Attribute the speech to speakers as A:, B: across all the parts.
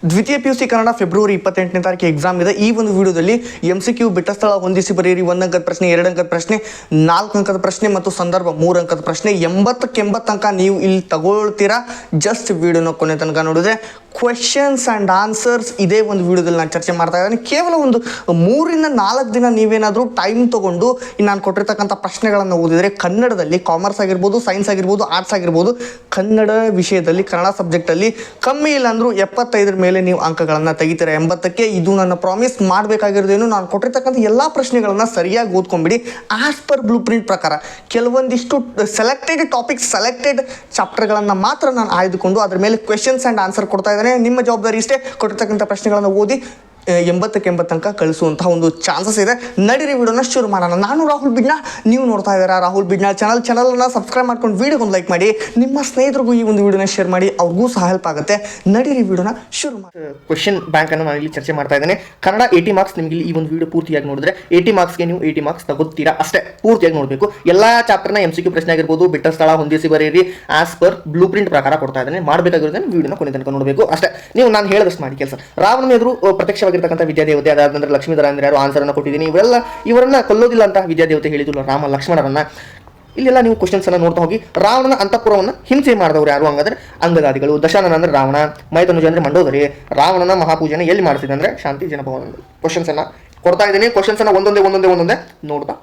A: ದ್ವಿತೀಯ PUC Kannada February 28ನೇ ತಾರೀಕು exam ಇದೆ. ಈ ಒಂದು ವಿಡಿಯೋದಲ್ಲಿ MCQ ಬಿಟ್ಟ ಸ್ಥಳ ಹೊಂದಿಸಿ ಬರೆಯಿರಿ 1 ಅಂಕದ ಪ್ರಶ್ನೆ, 2 ಅಂಕದ ಪ್ರಶ್ನೆ, 4 ಅಂಕದ ಪ್ರಶ್ನೆ ಮತ್ತು ಸಂದರ್ಭ 3 ಅಂಕದ ಪ್ರಶ್ನೆ. 80ಕ್ಕೆ 80 ಅಂಕ ನೀವು ಇಲ್ಲಿ ತಗೊಳ್ತೀರಾ. ಜಸ್ಟ್ ವಿಡಿಯೋನ ಕೊನೆ ತನಕ ನೋಡಿದ್ರೆ ಕ್ವೆಶನ್ಸ್ ಆ್ಯಂಡ್ ಆನ್ಸರ್ಸ್ ಇದೇ ಒಂದು ವಿಡಿಯೋದಲ್ಲಿ ನಾನು ಚರ್ಚೆ ಮಾಡ್ತಾ ಇದ್ದೀನಿ. ಕೇವಲ ಒಂದು 3 ರಿಂದ 4 ದಿನ ನೀವೇನಾದರೂ ಟೈಮ್ ತೊಗೊಂಡು ನಾನು ಕೊಟ್ಟಿರ್ತಕ್ಕಂಥ ಪ್ರಶ್ನೆಗಳನ್ನು ಓದಿದರೆ ಕನ್ನಡದಲ್ಲಿ ಕಾಮರ್ಸ್ ಆಗಿರ್ಬೋದು, ಸೈನ್ಸ್ ಆಗಿರ್ಬೋದು, ಆರ್ಟ್ಸ್ ಆಗಿರ್ಬೋದು, ಕನ್ನಡ ವಿಷಯದಲ್ಲಿ ಕನ್ನಡ ಸಬ್ಜೆಕ್ಟಲ್ಲಿ ಕಮ್ಮಿ ಇಲ್ಲ ಅಂದರೂ 75 ಮೇಲೆ ನೀವು ಅಂಕಗಳನ್ನು ತೆಗಿತೀರಾ. 80ಕ್ಕೆ ಇದು ನನ್ನ ಪ್ರಾಮಿಸ್. ಮಾಡಬೇಕಾಗಿರೋದೇನು, ನಾನು ಕೊಟ್ಟಿರ್ತಕ್ಕಂಥ ಎಲ್ಲ ಪ್ರಶ್ನೆಗಳನ್ನು ಸರಿಯಾಗಿ ಓದ್ಕೊಂಡ್ಬಿಡಿ. ಆಸ್ ಪರ್ ಬ್ಲೂ ಪ್ರಿಂಟ್ ಪ್ರಕಾರ ಕೆಲವೊಂದಿಷ್ಟು ಸೆಲೆಕ್ಟೆಡ್ ಟಾಪಿಕ್ಸ್, ಸೆಲೆಕ್ಟೆಡ್ ಚಾಪ್ಟರ್ಗಳನ್ನು ಮಾತ್ರ ನಾನು ಆಯ್ದುಕೊಂಡು ಅದ್ರ ಮೇಲೆ ಕ್ವೆಶನ್ಸ್ ಆ್ಯಂಡ್ ಆನ್ಸರ್ ಕೊಡ್ತಾ ಇದ್ದೇನೆ. ನಿಮ್ಮ ಜವಾಬ್ದಾರಿ ಇಷ್ಟೇ, ಕೊಟ್ಟಿರ್ತಕ್ಕಂಥ ಪ್ರಶ್ನೆಗಳನ್ನು ಓದಿ 80ಕ್ಕೆ 80 ಅಂಕ ಕಳಿಸುವಂತಹ ಒಂದು ಚಾನ್ಸಸ್ ಇದೆ. ನಡೀರಿ ವಿಡಿಯೋನ ಶುರು ಮಾಡೋಣ. ನಾನು ರಾಹುಲ್ ಬಿಡ್ನಾಳ್, ನೀವು ನೋಡ್ತಾ ಇದ್ದೀರಾ ರಾಹುಲ್ ಬಿಡ್ನಾಳ್ ಚಾನಲನ್ನು ಸಬ್ಸ್ಕ್ರೈಬ್ ಮಾಡ್ಕೊಂಡು ವಿಡಿಯೋಗೊಂದು ಲೈಕ್ ಮಾಡಿ, ನಿಮ್ಮ ಸ್ನೇಹಿತರಿಗೂ ಈ ಒಂದು ವಿಡಿಯೋನ ಶೇರ್ ಮಾಡಿ, ಅವ್ರಿಗೂ ಸಹ ಹೆಲ್ಪ್ ಆಗುತ್ತೆ. ನಡೀರಿ ವಿಡಿಯೋನ ಶುರು ಮಾಡಿ. ಕ್ವೆಶನ್ ಬ್ಯಾಂಕ್ ಅನ್ನು ನಾನು ಇಲ್ಲಿ ಚರ್ಚೆ ಮಾಡ್ತಾ ಇದ್ದೇನೆ. ಕನ್ನಡ 80 ಮಾರ್ಕ್ಸ್. ನಿಮಗೆ ಈ ಒಂದು ವಿಡಿಯೋ ಪೂರ್ತಿಯಾಗಿ ನೋಡಿದ್ರೆ 80 ಮಾರ್ಕ್ಸ್ಗೆ ನೀವು 80 ಮಾರ್ಕ್ಸ್ ತಗೋತೀರಾ ಅಷ್ಟೇ. ಪೂರ್ತಿಯಾಗಿ ನೋಡಬೇಕು. ಎಲ್ಲ ಚಾಪ್ಟರ್ನ MCQ ಪ್ರಶ್ನೆ ಆಗಿರ್ಬೋದು, ಬಿಟ್ಟ ಸ್ಥಳ ಹೊಂದಿಸಿ ಬರೆಯಿರಿ ಆಸ್ ಪರ್ ಬ್ಲೂ ಪ್ರಿಂಟ್ ಪ್ರಕಾರ ಕೊಡ್ತಾ ಇದ್ದೇನೆ. ಮಾಡಬೇಕಾಗಿರೋದನ್ನ ವಿಡಿಯೋನ ಕೊನೆ ತನಕ ನೋಡಬೇಕು ಅಷ್ಟೇ. ನೀವು ನಾನು ಹೇಳಿದಷ್ಟು ಮಾಡಿ ಕೆಲಸ. ರಾವಣನ ಎದುರು ಪ್ರತ್ಯಕ್ಷವಾಗಿರ್ತಕ್ಕಂಥ ವಿದ್ಯಾದೇವತೆ, ಅದಾದ ನಂತರ ಲಕ್ಷ್ಮೀಧರ ಅಂದ್ರೆ ಯಾರು ಆನ್ಸರ್ ಅನ್ನು ಕೊಟ್ಟಿದ್ದೀನಿ. ಇವರನ್ನ ಕೊಲ್ಲೋದಿಲ್ಲ ಅಂತ ವಿದ್ಯಾದೇವತೆ ಹೇಳಿದ್ರು ರಾಮ ಲಕ್ಷ್ಮಣರನ್ನ. ಇಲ್ಲೆಲ್ಲ ನೀವು ಕ್ವಶನ್ಸ್ ಅನ್ನ ನೋಡ್ತಾ ಹೋಗಿ. ರಾವಣನ ಅಂತಃಪುರವನ್ನು ಹಿಂಸೆ ಮಾಡಿದವರು ಯಾರು ಹಂಗಂದ್ರೆ ಅಂಗದಾದಿಗಳು. ದಶಾನನ ಅಂದ್ರೆ ರಾವಣ, ಮೈತನುಜ ಅಂದ್ರೆ ಮಂಡೋದರಿ. ರಾವಣನ ಮಹಾಪೂಜೆನ ಎಲ್ಲಿ ಮಾಡ್ತಿದ್ದೆ ಅಂದ್ರೆ ಶಾಂತಿ ಜನಭವನ. ಕ್ವಶನ್ಸ್ ಅನ್ನ ಕೊಡ್ತಾ ಇದ್ದೀನಿ. ಕ್ವಶನ್ಸ್ ಅನ್ನ ಒಂದೊಂದೇ ನೋಡ್ತಾ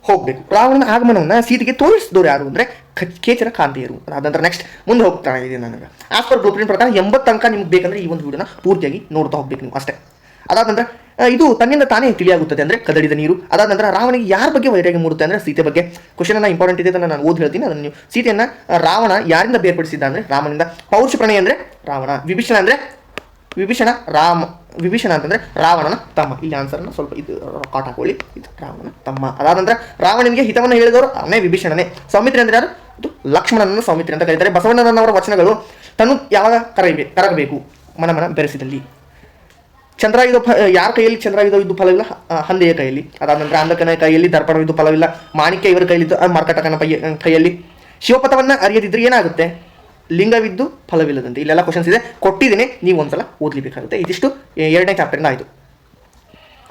A: ಹೋಗ್ಬೇಕು. ರಾವಣನ ಆಗಮನವನ್ನ ಸೀತೆಗೆ ತೋರಿಸಿದವರು ಯಾರು ಅಂದ್ರೆ ಕೇಚರ ಕಾಂತಿಯರು. ಅದಾದ ನೆಕ್ಸ್ಟ್ ಮುಂದೆ ಹೋಗ್ತಾ ಇದ್ದೀನಿ ನನಗೆ. ಆಸ್ ಪರ್ ಬ್ಲೂ ಪ್ರಿಂಟ್ ಪ್ರಕಾರ 80 ಅಂಕ ನಿಮ್ಗೆ ಬೇಕಂದ್ರೆ ಈ ಒಂದು ವಿಡಿಯೋನ ಪೂರ್ತಿಯಾಗಿ ನೋಡ್ತಾ ಹೋಗ್ಬೇಕು ನೀವು ಅಷ್ಟೇ. ಅದಾದ ನಂತರ ಇದು ತನ್ನಿಂದ ತಾನೇ ತಿಳಿಯಾಗುತ್ತದೆ ಅಂದ್ರೆ ಕದಡಿದ ನೀರು. ಅದಾದ ನಂತರ ರಾವಣಿಗೆ ಯಾರ ಬಗ್ಗೆ ವೈರಾಗ್ಯ ಮೂಡುತ್ತೆ ಅಂದ್ರೆ ಸೀತೆ ಬಗ್ಗೆ. ಕ್ವಶನ್ ಅನ್ನ ಇಂಪಾರ್ಟೆಂಟ್ ಇದೆ, ನಾನು ಓದಿ ಹೇಳ್ತೀನಿ. ಅದನ್ನು ನೀವು ಸೀತೆಯನ್ನ ರಾವಣ ಯಾರಿಂದ ಬೇರ್ಪಡಿಸಿದ್ದ ಅಂದ್ರೆ ರಾಮನಿಂದ. ಪೌರುಷ ಪ್ರಣಯ ಅಂದ್ರೆ ರಾವಣ. ವಿಭೀಷಣ ಅಂದ್ರೆ ವಿಭೀಷಣ ಅಂತಂದ್ರೆ ರಾವಣನ ತಮ್ಮ. ಇಲ್ಲಿ ಆನ್ಸರ್ನ ಸ್ವಲ್ಪ ಇದು ಕಾಟ್ ಹಾಕೊಳ್ಳಿ. ಇದು ರಾವಣನ ತಮ್ಮ. ಅದಾದ ನಂತರ ರಾವಣನಿಗೆ ಹಿತವನ್ನು ಹೇಳಿದವರು ಅವನೇ ವಿಭೀಷಣನೇ. ಸೌಮಿತ್ರಿ ಅಂದ್ರೆ ಯಾರು? ಇದು ಲಕ್ಷ್ಮಣನನ್ನು ಸೌಮಿತ್ರಿ ಅಂತ ಕರೀತಾರೆ. ಬಸವಣ್ಣನವರ ವಚನಗಳು ತನು ಯಾವಾಗ ಕರಗಬೇಕು ಮನ ಬೆರೆಸಿದಲ್ಲಿ. ಚಂದ್ರಾಯುಧ ಯಾರ ಕೈಯಲ್ಲಿ ಚಂದ್ರಾಯುಧ ಇದ್ದು ಫಲವಿಲ್ಲ? ಹಂದೆಯ ಕೈಯಲ್ಲಿ. ಅದಾದ ನಂತರ ಅಂಧಕನ ಕೈಯಲ್ಲಿ ದರ್ಪಣವಿದ್ದು ಫಲವಿಲ್ಲ. ಮಾಣಿಕ್ಯ ಇವರ ಕೈಯಲ್ಲಿದ್ದು ಮರ್ಕಟಕನ ಕೈಯಲ್ಲಿ. ಶಿವಪಥವನ್ನ ಅರಿಯದಿದ್ರೆ ಏನಾಗುತ್ತೆ? ಲಿಂಗವಿದ್ದು ಫಲವಿಲ್ಲದಂತೆ. ಇಲ್ಲೆಲ್ಲ ಕ್ವಶನ್ಸ್ ಇದೆ, ಕೊಟ್ಟಿದ್ದೀನಿ, ನೀವು ಒಂದ್ಸಲ ಓದಲಿಬೇಕಾಗುತ್ತೆ. ಇದಿಷ್ಟು 2ನೇ ಚಾಪ್ಟರ್ನ ಆಯಿತು.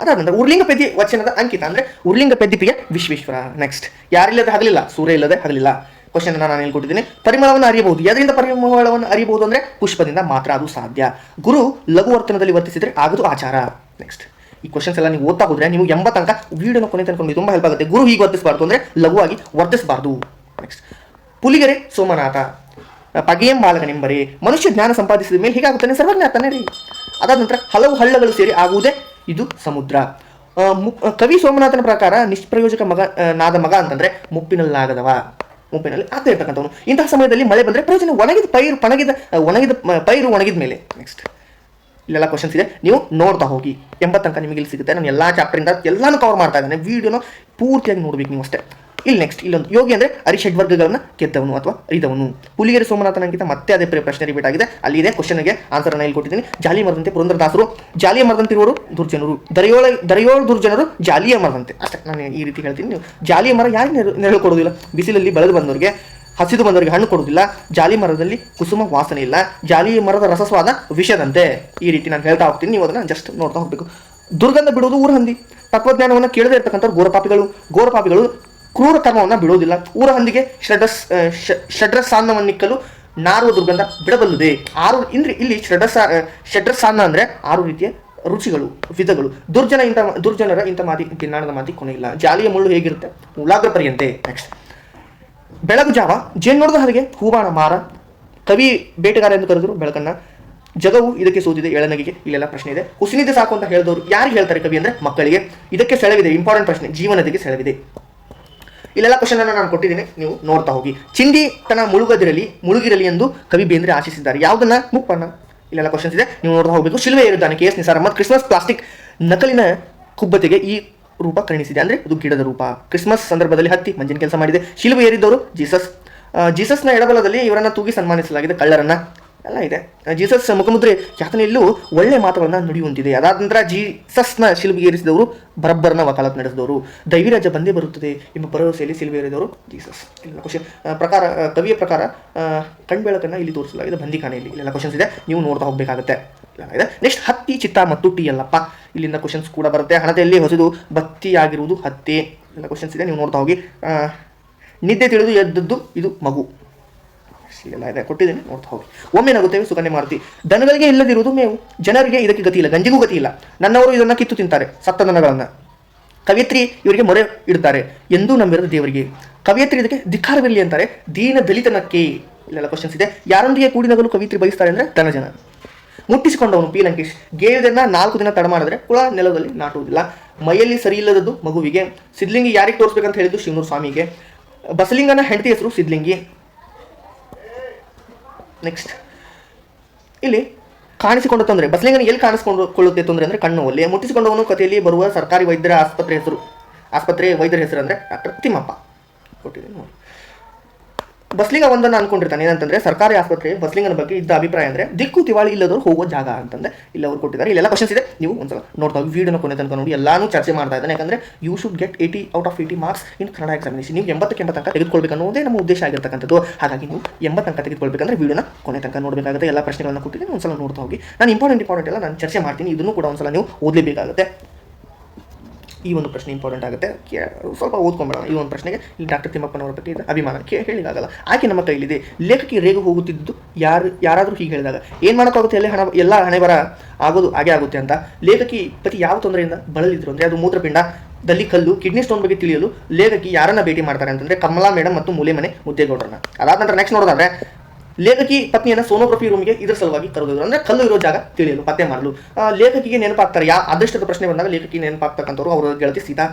A: ಅದಾದ ನಂತರ ಉರ್ಲಿಂಗ ಪದ್ಯ ವಚನದ ಅಂಕಿತ ಅಂದ್ರೆ ಉರ್ಲಿಂಗ ಪದ್ಯಪಿಗೆ ವಿಶ್ವೇಶ್ವರ. ನೆಕ್ಸ್ಟ್ ಯಾರಿಲ್ಲದೆ ಹಗಲಿಲ್ಲ, ಸೂರ್ಯ ಇಲ್ಲದೆ ಹಗಲಿಲ್ಲ. ಕ್ವಶನ್ ನಾನು ಹೇಳ್ಕೊಟ್ಟಿದ್ದೀನಿ. ಪರಿಮಳವನ್ನು ಅರಿಯಬಹುದು. ಯಾರಿಂದ ಪರಿಮಳವನ್ನು ಅರಿಯಬಹುದು ಅಂದ್ರೆ ಪುಷ್ಪದಿಂದ ಮಾತ್ರ ಅದು ಸಾಧ್ಯ. ಗುರು ಲಘು ವರ್ತನದಲ್ಲಿ ವರ್ತಿಸಿದ್ರೆ ಆಗೋದು ಆಚಾರ. ನೆಕ್ಸ್ಟ್ ಈ ಕ್ವಶನ್ಸ್ ಎಲ್ಲ ನೀವು ಓದ್ತಾ ಹೋದ್ರೆ ನೀವು 80 ಅಂಕ ವಿಡಿಯೋನ ಕೊನೆ ತನಕ ತುಂಬಾ ಹೆಲ್ಪ್ ಆಗುತ್ತೆ. ಗುರು ಹೀಗೆ ವರ್ತಿಸಬಾರ್ದು ಅಂದ್ರೆ ಲಘುವಾಗಿ ವರ್ತಿಸಬಾರ್ದು. ನೆಕ್ಸ್ಟ್ ಪುಲಿಗೆರೆ ಸೋಮನಾಥ, ಪಗೆಯಂ ಬಾಲಕನೆಂಬರೆ. ಮನುಷ್ಯ ಜ್ಞಾನ ಸಂಪಾದಿಸಿದ ಮೇಲೆ ಹೀಗಾಗುತ್ತಾನೆ ಸರ್ವಜ್ಞ ತಾನೇ ರೀ. ಅದಾದ ನಂತರ ಹಲವು ಹಳ್ಳಗಳು ಸೇರಿ ಆಗುವುದೇ ಇದು ಸಮುದ್ರ. ಕವಿ ಸೋಮನಾಥನ ಪ್ರಕಾರ ನಿಷ್ಪ್ರಯೋಜಕ ನಾದ ಮಗ ಅಂತಂದ್ರೆ ಮುಪ್ಪಿನಲ್ಲಾಗದವ, ಮುಪ್ಪಿನಲ್ಲಿ ಆಗ್ತಾ ಇರ್ತಕ್ಕಂಥವನು. ಇಂತಹ ಸಮಯದಲ್ಲಿ ಮಳೆ ಬಂದರೆ ಪ್ರಯೋಜನ. ಒಣಗಿದ ಪೈರು ಒಣಗಿದ ಮೇಲೆ. ನೆಕ್ಸ್ಟ್ ಇಲ್ಲೆಲ್ಲ ಕ್ವಶನ್ಸ್ ಇದೆ, ನೀವು ನೋಡ್ತಾ ಹೋಗಿ. 80 ಅಂಕ ನಿಮಗೆ ಇಲ್ಲಿ ಸಿಗುತ್ತೆ. ನಾನು ಎಲ್ಲ ಚಾಪ್ಟರಿಂದ ಎಲ್ಲಾನು ಕವರ್ ಮಾಡ್ತಾ ಇದ್ದೇನೆ. ವಿಡಿಯೋನ ಪೂರ್ತಿಯಾಗಿ ನೋಡ್ಬೇಕು ನೀವು ಅಷ್ಟೇ. ಇಲ್ಲಿ ನೆಕ್ಸ್ಟ್ ಇಲ್ಲೊಂದು ಯೋಗಿ ಅಂದ್ರೆ ಅರಿಷಡ್ವರ್ಗಗಳನ್ನ ಗೆದ್ದವನು ಅಥವಾ ಅರಿದವನು. ಪುಲಿಗೆರೆ ಸೋಮನಾಥನಂಕಿತ ಮತ್ತೆ ಅದೇ ಪ್ರಶ್ನೆ ರಿಪೀಟ್ ಆಗಿದೆ. ಅಲ್ಲಿ ಇದೆ ಕ್ವಶನ್ಗೆ ಆನ್ಸರ್ ಅನ್ನ ಇಲ್ಲಿ ಕೊಟ್ಟಿದ್ದೀನಿ. ಜಾಲಿಯ ಮರದಂತೆ ಪುರಂದರದಾಸರು. ಜಾಲಿಯ ಮರದಂತಿರುವರು ದುರ್ಜನರು. ದರೆಯೋಳ ದುರ್ಜನರು ಜಾಲಿಯ ಮರದಂತೆ. ಅಷ್ಟೇ ನಾನು ಈ ರೀತಿ ಹೇಳ್ತೀನಿ. ನೀವು ಜಾಲಿಯ ಮರ ಯಾರಿಗೆ ನೆರಳು ಕೊಡೋದಿಲ್ಲ? ಬಿಸಿಲಲ್ಲಿ ಬೆಳೆದು ಬಂದವರಿಗೆ, ಹಸಿದು ಬಂದವರಿಗೆ ಹಣ್ಣು ಕೊಡುವುದಿಲ್ಲ. ಜಾಲಿ ಮರದಲ್ಲಿ ಕುಸುಮ ವಾಸನೆ ಇಲ್ಲ. ಜಾಲಿಯ ಮರದ ರಸಸ್ವಾದ ವಿಷದಂತೆ. ಈ ರೀತಿ ನಾನು ಹೇಳ್ತಾ ಹೋಗ್ತೀನಿ, ನೀವು ಅದನ್ನ ಜಸ್ಟ್ ನೋಡ್ತಾ ಹೋಗ್ಬೇಕು. ದುರ್ಗಂಧ ಬಿಡುವುದು ಊರ ಹಂದಿ. ತತ್ವಜ್ಞಾನವನ್ನು ಕೇಳದೇ ಇರ್ತಕ್ಕಂಥ ಗೋರಪಾಪಿಗಳು ಕ್ರೂರ ಕರ್ಮವನ್ನು ಬಿಡೋದಿಲ್ಲ. ಊರ ಹಂದಿಗೆ ಷಡ್ರಸಾನ್ನವನ್ನಿಕ್ಕಲು ನಾರುವ ದುರ್ಗಂಧ ಬಿಡಬಲ್ಲದೆ. 6 ಇಂದ್ರೆ ಇಲ್ಲಿ ಷಡ್ರಸಾನ್ನ ಅಂದ್ರೆ 6 ರೀತಿಯ ರುಚಿಗಳು, ವಿಧಗಳು. ದುರ್ಜನರ ಇಂಥ ಮಾತಿ ತಿನ್ನಾಣದ ಮಾತಿ ಕೊನೆ ಇಲ್ಲ. ಜಾಲಿಯ ಮುಳ್ಳು ಹೇಗಿರುತ್ತೆ? ಉಲಾಗ್ರ ಪರ್ಯಂತೆ. ನೆಕ್ಸ್ಟ್ ಬೆಳಗು ಜಾವ ಜೇನ್ನೋಡದ ಹಾಗೆ ಹೂವಾಣ ಮಾರ. ಕವಿ ಬೇಟೆಗಾರ ಎಂದು ಕರೆದರು ಬೆಳಕನ್ನ. ಜಗವು ಇದಕ್ಕೆ ಸೋದಿದೆ ಎಳನಗಿಗೆ. ಇಲ್ಲೆಲ್ಲ ಪ್ರಶ್ನೆ ಇದೆ. ಹುಸಿನಿದೆ ಸಾಕು ಅಂತ ಹೇಳಿದವರು ಯಾರಿಗೆ ಹೇಳ್ತಾರೆ ಕವಿ ಅಂದ್ರೆ ಮಕ್ಕಳಿಗೆ. ಇದಕ್ಕೆ ಸೆಳವಿದೆ, ಇಂಪಾರ್ಟೆಂಟ್ ಪ್ರಶ್ನೆ. ಜೀವನದಿಗೆ ಸೆಳವಿದೆ. ಇಲ್ಲೆಲ್ಲ ಕ್ವಶನ್ ಅನ್ನು ನಾನು ಕೊಟ್ಟಿದ್ದೀನಿ, ನೀವು ನೋಡ್ತಾ ಹೋಗಿ. ಚಿಂದಿ ತನ್ನ ಮುಳುಗಿರಲಿ ಎಂದು ಕವಿ ಬೇಂದ್ರೆ ಆಶಿಸಿದ್ದಾರೆ. ಯಾವುದನ್ನ? ಮುಪ್ಪನ್ನ. ಇಲ್ಲೆಲ್ಲ ಕ್ವಶನ್ಸ್ ಇದೆ, ನೀವು ನೋಡ್ತಾ ಹೋಗಬೇಕು. ಶಿಲ್ವೆ ಏರಿದ್ದಾನೆ KS Nisar Ahmed. Christmas plastic ನಕಲಿನ ಕುಬ್ಬತೆಗೆ ಈ ರೂಪ ಕರುಣಿಸಿದೆ ಅಂದ್ರೆ ಇದು ಗಿಡದ ರೂಪ. ಕ್ರಿಸ್ಮಸ್ ಸಂದರ್ಭದಲ್ಲಿ ಹತ್ತಿ ಮಂಜಿನ ಕೆಲಸ ಮಾಡಿದೆ. ಶಿಲ್ವೆ ಏರಿದ್ದವರು ಜೀಸಸ್ನ ಎಡಬಲದಲ್ಲಿ ಇವರನ್ನ ತೂಗಿ ಸನ್ಮಾನಿಸಲಾಗಿದೆ, ಕಳ್ಳರನ್ನ. ಎಲ್ಲ ಇದೆ. ಜೀಸಸ್ ಮುಖಮುದ್ರೆ ಯಾತನೆಯಲ್ಲೂ ಒಳ್ಳೆ ಮಾತುಗಳನ್ನ ನುಡಿಯುವಂತಿದೆ. ಅದಾದ ನಂತರ ಜೀಸಸ್ನ ಶಿಲ್ಬೆಗೆ ಏರಿಸಿದವರು ಬರಬ್ಬರನ ವಕಾಲತ್ ನಡೆಸಿದವರು. ದೈವಿರಾಜ್ಯ ಬಂದೇ ಬರುತ್ತದೆ ಎಂಬ ಭರವಸೆಯಲ್ಲಿ ಶಿಲ್ಬೆ ಏರಿದವರು ಜೀಸಸ್. ಇಲ್ಲ ಕ್ವಶನ್ ಪ್ರಕಾರ, ಕವಿಯ ಪ್ರಕಾರ ಕಣ್ಬೆಳಕನ್ನ ಇಲ್ಲಿ ತೋರಿಸಲಾಗಿದೆ ಬಂದಿಖಾನೆಯಲ್ಲಿ. ಇಲ್ಲೆಲ್ಲ ಕ್ವಶನ್ಸ್ ಇದೆ, ನೀವು ನೋಡ್ತಾ ಹೋಗಬೇಕಾಗುತ್ತೆ.
B: ಇದೆ. ನೆಕ್ಸ್ಟ್ ಹತ್ತಿ ಚಿತ್ತ ಮತ್ತು ಟೀ ಅಲ್ಲಪ್ಪ, ಇಲ್ಲಿಂದ ಕ್ವಶನ್ಸ್ ಕೂಡ ಬರುತ್ತೆ. ಹಣತೆಯಲ್ಲಿ ಹೊಸದು ಬತ್ತಿಯಾಗಿರುವುದು ಹತ್ತಿ, ಎಲ್ಲ ಕ್ವಶನ್ಸ್ ಇದೆ, ನೀವು ನೋಡ್ತಾ ಹೋಗಿ. ನಿದ್ದೆ ತಿಳಿದು ಎದ್ದದ್ದು ಇದು ಮಗು, ಎಲ್ಲ ಇದೆ ಕೊಟ್ಟಿದ್ದೀನಿ, ನೋಡ್ತಾ ಹೋಗಿ. ಒಮ್ಮೆ ನಗುತ್ತೇವೆ ಸುಕನ್ಯೆ ಮಾರುತಿ, ದನಗಳಿಗೆ ಇಲ್ಲದಿರುವುದು ಮೇವು, ಜನರಿಗೆ ಇದಕ್ಕೆ ಗತಿ ಇಲ್ಲ, ಗಂಜಿಗೂ ಗತಿ ಇಲ್ಲ, ನನ್ನವರು ಇದನ್ನು ಕಿತ್ತು ತಿಂತಾರೆ ಸತ್ತ ದನಗಳನ್ನು, ಕವಿಯತ್ರಿ ಇವರಿಗೆ ಮೊರೆ ಇಡುತ್ತಾರೆ ಎಂದೂ ನಂಬಿರದ ದೇವರಿಗೆ, ಕವಿಯತ್ರಿ ಇದಕ್ಕೆ ಧಿಕ್ಕಾರವಿರಲಿ ಅಂತಾರೆ ದೀನ ದಲಿತನಕ್ಕೆ. ಇಲ್ಲೆಲ್ಲ ಕ್ವಶನ್ಸ್ ಇದೆ. ಯಾರೊಂದಿಗೆ ಕೂಡಿ ನಗಲು ಕವಿಯತ್ರಿ ಬಯಸ್ತಾರೆ ಅಂದರೆ ದನ ಜನ. ಮುಟ್ಟಿಸಿಕೊಂಡವನು ಪಿ ಲಂಕೇಶ್, ಗೇಯದನ್ನ 4 ದಿನ ತಡ ಮಾಡಿದ್ರೆ ಕುಳ ನೆಲದಲ್ಲಿ ನಾಟುವುದಿಲ್ಲ, ಮೈಯಲ್ಲಿ ಸರಿ ಇಲ್ಲದದ್ದು ಮಗುವಿಗೆ, ಸಿದ್ಲಿಂಗಿ ಯಾರಿಗೆ ತೋರಿಸ್ಬೇಕಂತ ಹೇಳಿದ್ದು ಶಿವನೂರು ಸ್ವಾಮಿಗೆ, ಬಸಲಿಂಗನ ಹೆಂಡತಿ ಹೆಸರು ಸಿದ್ಲಿಂಗಿ. ನೆಕ್ಸ್ಟ್ ಇಲ್ಲಿ ಕಾಣಿಸಿಕೊಂಡ ತೊಂದರೆ, ಬಸಲಿಂಗನ ಎಲ್ಲಿ ಕಾಣಿಸಿಕೊಳ್ಳುತ್ತೆ ತೊಂದರೆ ಅಂದರೆ ಕಣ್ಣು ಒಲ್ಲೆ. ಮುಟ್ಟಿಸಿಕೊಂಡವನು ಕಥೆಯಲ್ಲಿ ಬರುವ ಸರ್ಕಾರಿ ವೈದ್ಯರ ಆಸ್ಪತ್ರೆ ವೈದ್ಯರ ಹೆಸರು ಅಂದರೆ ಡಾಕ್ಟರ್ ತಿಮ್ಮಪ್ಪ ಕೊಟ್ಟಿದ್ದೀನಿ ನೋಡಿ. ಬಸ್ಲಿಂಗ ಒಂದನ್ನು ಅನ್ಕೊಂಡಿರ್ತಾನೆ ಏನಂತಂದ್ರೆ ಸರ್ಕಾರಿ ಆಸ್ಪತ್ರೆ ಬಸ್ಲಿಂಗನ ಬಗ್ಗೆ ಇದ್ದ ಅಭಿಪ್ರಾಯ ಅಂದರೆ ದಿಕ್ಕು ತಿವಾಳಿ ಇಲ್ಲದವರು ಹೋಗುವ ಜಾಗ ಅಂತಂದ್ರೆ ಇಲ್ಲಿ ಅವರು ಕೊಟ್ಟಿದ್ದಾರೆ. ಇಲ್ಲೆಲ್ಲ ಕ್ವಶನ್ಸ್ ಇದೆ, ನೀವು ಒಂದ್ಸಲ ನೋಡ್ತಾ ಹೋಗಿ ವಿಡಿಯೋನ ಕೊನೆ ತನಕ ನೋಡಿ. ಎಲ್ಲಾನು ಚರ್ಚೆ ಮಾಡ್ತಾ ಇದ್ದಾನೆ, ಯಾಕಂದ್ರೆ you should get 80 out of 80 marks in Kannada examination. ನೀವು 80 ಅಂಕ ತೆಗೆದುಕೊಳ್ಬೇಕು ಅನ್ನೋದೇ ನಮ್ಮ ಉದ್ದೇಶ ಆಗಿರ್ತಕ್ಕಂಥದ್ದು. ಹಾಗಾಗಿ ನೀವು 80 ಅಂಕ ತೆಗೆದುಕೊಳ್ಬೇಕಂದ್ರೆ ವಿಡಿಯೋನ ಕೊನೆ ತನಕ ನೋಡಬೇಕಾಗುತ್ತೆ. ಎಲ್ಲ ಪ್ರಶ್ನೆಗಳನ್ನ ಕೊಟ್ಟಿದ್ದೀನಿ, ಒಂದ್ಸಲ ನೋಡ್ತಾ ಹೋಗಿ. ನಾನು ಇಂಪಾರ್ಟೆಂಟ್ ಎಲ್ಲ ನಾನು ಚರ್ಚೆ ಮಾಡ್ತೀನಿ, ಇದನ್ನು ಕೂಡ ಒಂದ್ಸಲ ನೀವು ಓದಲೇಬೇಕಾಗುತ್ತೆ. ಈ ಒಂದು ಪ್ರಶ್ನೆ ಇಂಪಾರ್ಟೆಂಟ್ ಆಗುತ್ತೆ, ಸ್ವಲ್ಪ ಓದ್ಕೊಂಬೇಡ. ಈ ಒಂದು ಪ್ರಶ್ನೆಗೆ ಈ ಡಾಕ್ಟರ್ ತಿಮ್ಮಪ್ಪನವರ ಬಗ್ಗೆ ಅಭಿಮಾನ ಹೇಳಿದಾಗಲ್ಲ, ಆಕೆ ನಮ್ಮ ಕೈಲಿದೆ. ಲೇಖಕಿ ರೇಗು ಹೋಗುತ್ತಿದ್ದು ಯಾರಾದರೂ ಹೀಗೆ ಹೇಳಿದಾಗ ಏನು ಮಾಡೋಕ್ಕಾಗುತ್ತೆ, ಎಲ್ಲ ಹಣೆ ಬರ ಆಗೋದು ಹಾಗೆ ಆಗುತ್ತೆ ಅಂತ. ಲೇಖಕಿ ಪತಿ ಯಾವ ತೊಂದರೆಯಿಂದ ಬಳಲಿದ್ರು ಅಂದರೆ ಅದು ಮೂತ್ರಪಿಂಡದಲ್ಲಿ ಕಲ್ಲು, ಕಿಡ್ನಿ ಸ್ಟೋನ್ ಬಗ್ಗೆ ತಿಳಿಯಲು ಲೇಖಕಿ ಯಾರನ್ನ ಭೇಟಿ ಮಾಡ್ತಾರೆ ಅಂತಂದರೆ ಕಮಲಾ ಮೇಡಮ್ ಮತ್ತು ಮೂಲೆಮನೆ ಮುದ್ದೇಗೌಡರನ್ನ. ಅದಾದ ನಂತರ ನೆಕ್ಸ್ಟ್ ನೋಡೋದಾದ್ರೆ ಲೇಖಕಿ ಪತ್ನಿಯನ್ನು ಸೋನೋಗ್ರಫಿ ರೂಮ್ಗೆ ಇದರ ಸಲುವಾಗಿ ಕರೆದೋದ್ರು, ಅಂದರೆ ಕಲ್ಲು ಇರೋ ಜಾಗ ತಿಳಿಯಲು ಪತ್ತೆ ಮಾಡಲು. ಲೇಖಕಿಗೆ ನೆನಪಾಗ್ತಾರೆ ಅದೃಷ್ಟದ ಪ್ರಶ್ನೆ ಬಂದಾಗ ಲೇಖಕಿ ನೆನಪಾಗ್ತಕ್ಕಂಥವ್ರು ಅವರ ಗೆಳತಿ ಸೀತಾ.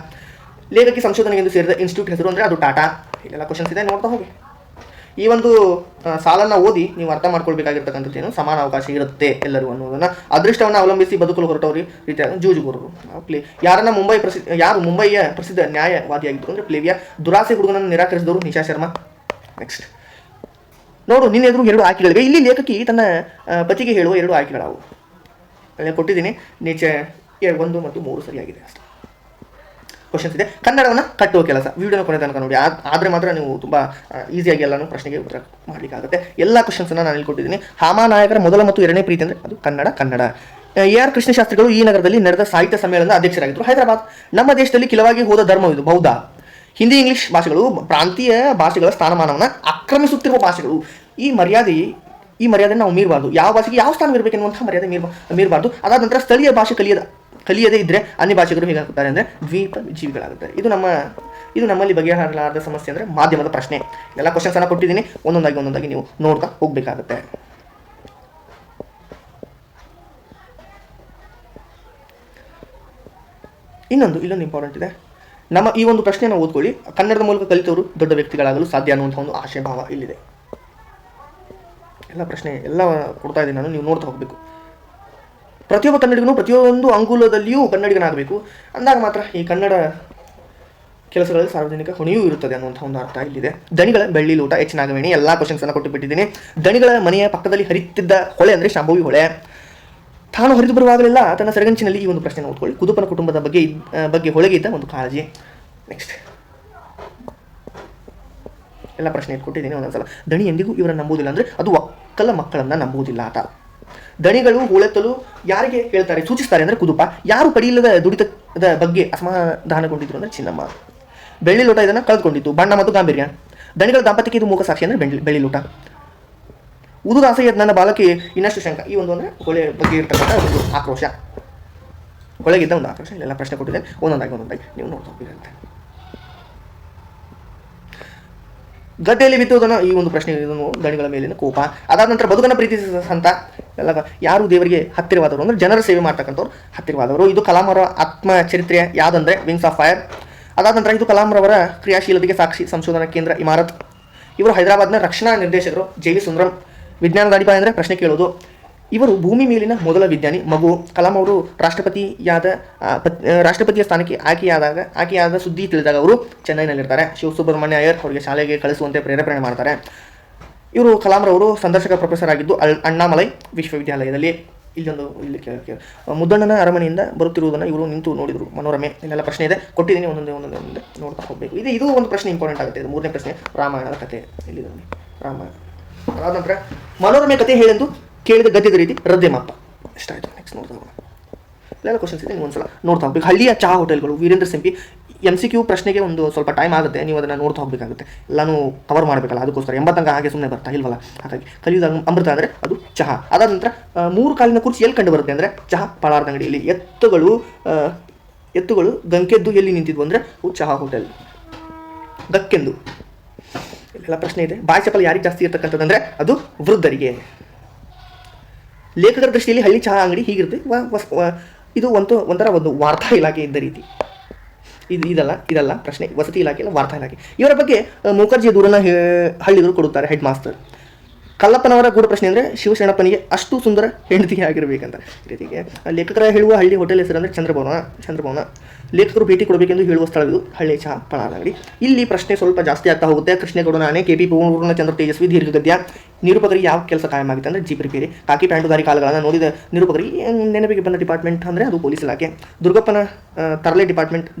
B: ಲೇಖಕಿ ಸಂಶೋಧನೆಗೆಂದು ಸೇರಿದ ಇನ್ಸ್ಟಿಟ್ಯೂಟ್ ಹೆಸರು ಅಂದರೆ ಅದು ಟಾಟಾ. ಇಲ್ಲೆಲ್ಲ ಕ್ವಶನ್ಸ್ ಇದೆ, ನೋಡ್ತಾ ಹೋಗಿ. ಈ ಒಂದು ಸಾಲನ್ನು ಓದಿ ನೀವು ಅರ್ಥ ಮಾಡ್ಕೊಳ್ಬೇಕಾಗಿರ್ತಕ್ಕಂಥದ್ದು ಏನು, ಸಮಾನ ಅವಕಾಶ ಇರುತ್ತೆ ಎಲ್ಲರೂ ಅನ್ನೋದನ್ನು. ಅದೃಷ್ಟವನ್ನು ಅವಲಂಬಿಸಿ ಬದುಕಲು ಹೊರಟವರು ರೀತಿಯಾದ ಜೂಜುಗೋರರು. ಯಾರು ಮುಂಬಯಿಯ ಪ್ರಸಿದ್ಧ ನ್ಯಾಯವಾದಿಯಾಗಿದ್ದರು ಅಂದರೆ ಪ್ಲೇವಿಯಾ. ದುರಾಸೆ ಹುಡುಗನನ್ನು ನಿರಾಕರಿಸಿದವರು ನಿಶಾ ಶರ್ಮಾ. ನೆಕ್ಸ್ಟ್ ನೋಡು, ನಿನ್ನ ಎದುರು 2 ಆಯ್ಕೆಗಳಿವೆ. ಇಲ್ಲಿ ಲೇಖಕಿ ತನ್ನ ಪತಿಗೆ ಹೇಳುವ 2 ಆಯ್ಕೆಗಳಾವು ಕೊಟ್ಟಿದ್ದೀನಿ. ನೇಚೆ 1 ಮತ್ತು 3 ಸರಿಯಾಗಿದೆ ಅಷ್ಟೇ. ಕ್ವಶನ್ಸ್ ಇದೆ. ಕನ್ನಡವನ್ನು ಕಟ್ಟುವ ಕೆಲಸ, ವಿಡಿಯೋನ ಕೊನೆ ತನಕ ನೋಡಿ, ಆದರೆ ಮಾತ್ರ ನೀವು ತುಂಬ ಈಸಿಯಾಗಿ ಎಲ್ಲನೂ ಪ್ರಶ್ನೆಗೆ ಉತ್ತರ ಮಾಡಲಿಕ್ಕಾಗುತ್ತೆ. ಎಲ್ಲ ಕ್ವಶನ್ಸನ್ನು ನಾನು ಇಲ್ಲಿ ಕೊಟ್ಟಿದ್ದೀನಿ. ಹಾಮಾನಾಯಕರ ಮೊದಲ ಮತ್ತು 2ನೇ ಪ್ರೀತಿ ಅಂದರೆ ಅದು ಕನ್ನಡ. AR ಕೃಷ್ಣಶಾಸ್ತ್ರಿಗಳು ಈ ನಗರದಲ್ಲಿ ನಡೆದ ಸಾಹಿತ್ಯ ಸಮ್ಮೇಳನದ ಅಧ್ಯಕ್ಷರಾಗಿದ್ದರು. ಹೈದರಾಬಾದ್. ನಮ್ಮ ದೇಶದಲ್ಲಿ ಕೆಲವಾಗಿ ಹೋದ ಧರ್ಮವಿದು ಬೌದ್ಧ. ಹಿಂದಿ ಇಂಗ್ಲಿಷ್ ಭಾಷೆಗಳು ಪ್ರಾಂತೀಯ ಭಾಷೆಗಳ ಸ್ಥಾನಮಾನವನ್ನು ಆಕ್ರಮಿಸುತ್ತಿರುವ ಭಾಷೆಗಳು. ಈ ಮರ್ಯಾದೆ ನಾವು ಮೀರಬಾರ್ದು. ಯಾವ ಭಾಷೆಗೆ ಯಾವ ಸ್ಥಾನ ಇರಬೇಕೆನ್ನುವಂಥ ಮರ್ಯಾದೆ ಮೀರಬಾರ್ದು. ಅದಾದ ನಂತರ ಸ್ಥಳೀಯ ಭಾಷೆ ಕಲಿಯದೇ ಇದ್ದರೆ ಅನ್ಯ ಭಾಷೆಗಳು ಹೇಗಾಗುತ್ತಾರೆ ಅಂದರೆ ದ್ವೀಪ ಜೀವಿಗಳಾಗುತ್ತಾರೆ. ಇದು ನಮ್ಮಲ್ಲಿ ಬಗೆಹರಲಾರದ ಸಮಸ್ಯೆ ಅಂದರೆ ಮಾಧ್ಯಮದ ಪ್ರಶ್ನೆ. ಎಲ್ಲ ಕ್ವಶನ್ಸನ್ನು ಕೊಟ್ಟಿದ್ದೀನಿ, ಒಂದೊಂದಾಗಿ ನೀವು ನೋಡ್ತಾ ಹೋಗಬೇಕಾಗುತ್ತೆ. ಇಲ್ಲೊಂದು ಇಂಪಾರ್ಟೆಂಟ್ ಇದೆ. ನಮ್ಮ ಈ ಒಂದು ಪ್ರಶ್ನೆಯನ್ನು ಓದ್ಕೊಳ್ಳಿ. ಕನ್ನಡದ ಮೂಲಕ ಕಲಿತವರು ದೊಡ್ಡ ವ್ಯಕ್ತಿಗಳಾಗಲು ಸಾಧ್ಯ ಅನ್ನುವಂಥ ಒಂದು ಆಶಯ ಭಾವ ಇಲ್ಲಿದೆ. ಎಲ್ಲ ಪ್ರಶ್ನೆ ಎಲ್ಲ ಕೊಡ್ತಾ ಇದ್ದೀನಿ ನಾನು, ನೀವು ನೋಡ್ತಾ ಹೋಗಬೇಕು. ಪ್ರತಿಯೊಬ್ಬ ಕನ್ನಡಿಗನು ಪ್ರತಿಯೊಂದು ಅಂಗುಲದಲ್ಲಿಯೂ ಕನ್ನಡಿಗನಾಗಬೇಕು, ಅಂದಾಗ ಮಾತ್ರ ಈ ಕನ್ನಡ ಕೆಲಸಗಳಲ್ಲಿ ಸಾರ್ವಜನಿಕ ಹೊಣೆಯೂ ಇರುತ್ತದೆ ಅನ್ನುವಂಥ ಒಂದು ಅರ್ಥ ಇಲ್ಲಿದೆ. ದಣಿಗಳ ಬೆಳ್ಳಿ ಲೋಟ ಎಚ್ ನಾಗವೇಣಿ. ಎಲ್ಲ ಕ್ವಶನ್ಸನ್ನು ಕೊಟ್ಟು ಬಿಟ್ಟಿದ್ದೀನಿ. ದಣಿಗಳ ಮನೆಯ ಪಕ್ಕದಲ್ಲಿ ಹರಿಯುತ್ತಿದ್ದ ಹೊಳೆ ಅಂದರೆ ಶಾಂಭವಿ ಹೊಳೆ. ತಾನು ಹರಿದು ಬರುವಾಗಲೆಲ್ಲ ತನ್ನ ಸೆರಗಂಚಿನಲ್ಲಿ ಈ ಒಂದು ಪ್ರಶ್ನೆಯನ್ನು ಓದ್ಕೊಳ್ಳಿ. ಕುದುಪನ ಕುಟುಂಬದ ಬಗ್ಗೆ ಹೊಳೆಗೆ ಇದ್ದ ಒಂದು ಕಾಳಜಿ. ನೆಕ್ಸ್ಟ್ ಎಲ್ಲ ಪ್ರಶ್ನೆ ಕೊಟ್ಟಿದ್ದೀನಿ ಒಂದೊಂದ್ಸಲ. ದಣಿ ಎಂದಿಗೂ ಇವರನ್ನು ನಂಬುವುದಿಲ್ಲ ಅಂದರೆ ಅದು ಒಕ್ಕಲ ಮಕ್ಕಳನ್ನು ನಂಬುವುದಿಲ್ಲ ಆತ. ದಣಿಗಳು ಹೂಳೆತ್ತಲು ಯಾರಿಗೆ ಹೇಳ್ತಾರೆ ಸೂಚಿಸ್ತಾರೆ ಅಂದರೆ ಕುದುಪ. ಯಾರು ಪಡಿಯಿಲ್ಲದ ದುಡಿತದ ಬಗ್ಗೆ ಅಸಮಾಧಾನಗೊಂಡಿದ್ರು ಅಂದರೆ ಚಿನ್ನಮ್ಮ. ಬೆಳ್ಳಿ ಲೋಟ ಇದನ್ನು ಕಳೆದುಕೊಂಡಿತ್ತು. ಬಣ್ಣ ಮತ್ತು ಗಾಂಭೀರ್ಯ. ದಣಿಗಳ ದಾಂಪತ್ಯಕ್ಕೆ ಇದು ಮೂಕ ಸಾಕ್ಷಿ ಅಂದರೆ ಬೆಳ್ಳಿ ಲೋಟ. ಉದುದಾಸೆ ನನ್ನ ಬಾಲಕ್ಕೆ ಇನ್ನಷ್ಟು ಶಂಕ. ಈ ಒಂದು ಅಂದರೆ ಹೊಳೆ ಬಗ್ಗೆ ಇರ್ತಕ್ಕಂಥ ಒಂದು ಆಕ್ರೋಶ, ಹೊಳೆಗಿದ್ದ ಒಂದು ಆಕ್ರೋಶ. ಇಲ್ಲೆಲ್ಲ ಪ್ರಶ್ನೆ ಕೊಟ್ಟಿದ್ದೇನೆ, ಒಂದೊಂದಾಗಿ ನೀವು ನೋಡ್ತಾ ಹೋಗಿರಂತೆ. ಗದ್ದೆಯಲ್ಲಿ ಬಿತ್ತುವುದನ್ನು ಈ ಒಂದು ಪ್ರಶ್ನೆ, ಇದನ್ನು ದಣಿಗಳ ಮೇಲಿನ ಕೋಪ. ಅದಾದ ನಂತರ ಬದುಕನ್ನು ಪ್ರೀತಿಸಿದಂಥ ಎಲ್ಲ ಯಾರು ದೇವರಿಗೆ ಹತ್ತಿರವಾದವರು ಅಂದರೆ ಜನರ ಸೇವೆ ಮಾಡ್ತಕ್ಕಂಥವ್ರು ಹತ್ತಿರವಾದವರು. ಇದು ಕಲಾಂ ಅವರ ಆತ್ಮಚರಿತ್ರೆ ಯಾವುದಂದರೆ ವಿಂಗ್ಸ್ ಆಫ್ ಫೈರ್. ಅದಾದ ನಂತರ ಇದು ಕಲಾಂ ಅವರ ಕ್ರಿಯಾಶೀಲತೆಗೆ ಸಾಕ್ಷಿ ಸಂಶೋಧನಾ ಕೇಂದ್ರ ಇಮಾರತ್. ಇವರು ಹೈದರಾಬಾದ್ನ ರಕ್ಷಣಾ ನಿರ್ದೇಶಕರು. JV ಸುಂದರಂ. ವಿಜ್ಞಾನದ ಅಡಿಪಾಯ ಅಂದರೆ ಪ್ರಶ್ನೆ ಕೇಳೋದು. ಇವರು ಭೂಮಿ ಮೇಲಿನ ಮೊದಲ ವಿಜ್ಞಾನಿ. ಮಗು. ಕಲಾಂ ಅವರು ರಾಷ್ಟ್ರಪತಿಯ ಸ್ಥಾನಕ್ಕೆ ಆಯ್ಕೆಯಾದ ಸುದ್ದಿ ತಿಳಿದಾಗ ಅವರು ಚೆನ್ನೈನಲ್ಲಿರ್ತಾರೆ. ಶಿವಸುಬ್ರಹ್ಮಣ್ಯ ಅಯ್ಯರ್ ಅವರಿಗೆ ಶಾಲೆಗೆ ಕಳಿಸುವಂತೆ ಪ್ರೇರೇಪಣೆ ಮಾಡ್ತಾರೆ. ಇವರು ಕಲಾಂರವರು ಸಂದರ್ಶಕ ಪ್ರೊಫೆಸರ್ ಆಗಿದ್ದು ಅಣ್ಣಾಮಲೈ ವಿಶ್ವವಿದ್ಯಾಲಯದಲ್ಲಿ. ಇಲ್ಲಿ ಮುದ್ದಣ್ಣನ ಅರಮನೆಯಿಂದ ಬರುತ್ತಿರುವುದನ್ನು ಇವರು ನಿಂತು ನೋಡಿದರು. ಮನೋರಮೆ. ಇಲ್ಲೆಲ್ಲ ಪ್ರಶ್ನೆ ಇದೆ, ಕೊಟ್ಟಿದ್ದೀನಿ, ಒಂದೊಂದೇ ನೋಡ್ತಾ ಹೋಗಬೇಕು. ಇದು ಒಂದು ಪ್ರಶ್ನೆ ಇಂಪಾರ್ಟೆಂಟ್ ಆಗುತ್ತೆ. ಇದು 3ನೇ ಪ್ರಶ್ನೆ, ರಾಮಾಯಣದ ಕಥೆ. ಇಲ್ಲಿ ರಾಮಾಯಣ. ಅದಾದ ನಂತರ ಮನೋರಮೆ ಕಥೆ ಹೇಳೆಂದು ಕೇಳಿದ ಗದ್ಯದ ರೀತಿ ರದ್ದೆಮಪ್ಪ. ಎಷ್ಟಾಯಿತು ನೆಕ್ಸ್ಟ್ ನೋಡ್ತಾ ಹೋಗೋಣ. ಇಲ್ಲೆಲ್ಲ ಕ್ವಶನ್ಸ್ ಇದೆ, ನೀವು ಒಂದ್ಸಲ ನೋಡ್ತಾ ಹೋಗ್ಬೇಕು. ಹಳ್ಳಿಯ ಚಹಾ ಹೋಟೆಲ್ಗಳು, ವೀರೇಂದ್ರ ಸಿಂಪಿ. MCQ ಪ್ರಶ್ನೆಗೆ ಒಂದು ಸ್ವಲ್ಪ ಟೈಮ್ ಆಗುತ್ತೆ, ನೀವು ಅದನ್ನು ನೋಡ್ತಾ ಹೋಗಬೇಕಾಗುತ್ತೆ, ಎಲ್ಲನೂ ಕವರ್ ಮಾಡಬೇಕಲ್ಲ, ಅದಕ್ಕೋಸ್ಕರ 80 ಅಂಕ ಹಾಗೆ ಸುಮ್ಮನೆ ಬರ್ತಾ ಇಲ್ವಲ್ಲ. ಹಾಗಾಗಿ ಕಲಿಯುವುದಾಗ ಅಮೃತ ಅಂದರೆ ಅದು ಚಹಾ. ಅದಾದ ನಂತರ 3 ಕಾಲಿನ ಕುರ್ಚಿ ಎಲ್ಲಿ ಕಂಡು ಬರುತ್ತೆ ಅಂದರೆ ಚಹಾ ಪಳಾರದ ಅಂಗಡಿಯಲ್ಲಿ. ಎತ್ತುಗಳು ಗಂಕೆದ್ದು ಎಲ್ಲಿ ನಿಂತಿದ್ವು ಅಂದರೆ ಅವು ಚಹಾ ಹೋಟೆಲ್. ಗಕ್ಕೆಂದು ಇಲ್ಲೆಲ್ಲ ಪ್ರಶ್ನೆ ಇದೆ. ಬಾಯಿ ಚಪಲ್ ಯಾರಿಗೆ ಜಾಸ್ತಿ ಇರ್ತಕ್ಕಂಥದ್ದಂದರೆ ಅದು ವೃದ್ಧರಿಗೆ. ಲೇಖಕರ ದೃಷ್ಟಿಯಲ್ಲಿ ಹಳ್ಳಿ ಚಹಾ ಅಂಗಡಿ ಹೀಗಿರುತ್ತೆ. ಇದು ಒಂಥರ ಒಂದು ವಾರ್ತಾ ಇಲಾಖೆ ಇದ್ದ ರೀತಿ. ಇದಲ್ಲ ಪ್ರಶ್ನೆ, ವಸತಿ ಇಲಾಖೆ ಅಲ್ಲ, ವಾರ್ತಾ ಇಲಾಖೆ. ಇವರ ಬಗ್ಗೆ ಮುಖರ್ಜಿಯ ದೂರನ ಹಳ್ಳಿಗರು ಕೊಡುತ್ತಾರೆ. ಹೆಡ್ ಮಾಸ್ಟರ್ ಕಲ್ಲಪ್ಪನವರ ಗೂಢ ಪ್ರಶ್ನೆ ಅಂದರೆ ಶಿವಶರಣಪ್ಪನಿಗೆ ಅಷ್ಟು ಸುಂದರ ಹೆಂಡತಿಗೆ ಆಗಿರಬೇಕಂತ. ಈ ರೀತಿಗೆ ಲೇಖಕರ ಹೇಳುವ ಹಳ್ಳಿ ಹೋಟೆಲ್ ಹೆಸರು ಅಂದರೆ ಚಂದ್ರಭವನ. ಲೇಖಕರು ಭೇಟಿ ಕೊಡಬೇಕೆಂದು ಹೇಳುವ ಸ್ಥಳವಿದು ಹಳ್ಳಿ ಚಹಾ ಪಳಾರದ ಅಂಗಡಿ. ಇಲ್ಲಿ ಪ್ರಶ್ನೆ ಸ್ವಲ್ಪ ಜಾಸ್ತಿ ಆಗ್ತಾ ಹೋಗುತ್ತೆ. ಕೃಷ್ಣೇಗೌಡ ನಾನೇ, KP ಪೂರ್ಣಚಂದ್ರ ತೇಜಸ್ವಿ, ದೀರ್ಘಗದ್ಯ. ನಿರೂಪಕರಿಗೆ ಯಾವ ಕೆಲಸ ಕಾಯಂ ಆಗಿತ್ತು ಅಂದರೆ ಜೀಪ್ ರಿಪೇರಿ. ಕಾಕಿ ಪ್ಯಾಂಟುದಾರಿ ಕಾಲಗಳನ್ನು ನೋಡಿದ ನಿರೂಪಕರಿಗೆ ನೆನಪಿಗೆ ಬಂದ ಡಿಪಾರ್ಟ್ಮೆಂಟ್ ಅಂದರೆ ಅದು ಪೊಲೀಸ್ ಇಲಾಖೆ. ದುರ್ಗಪ್ಪ ತರಲೆ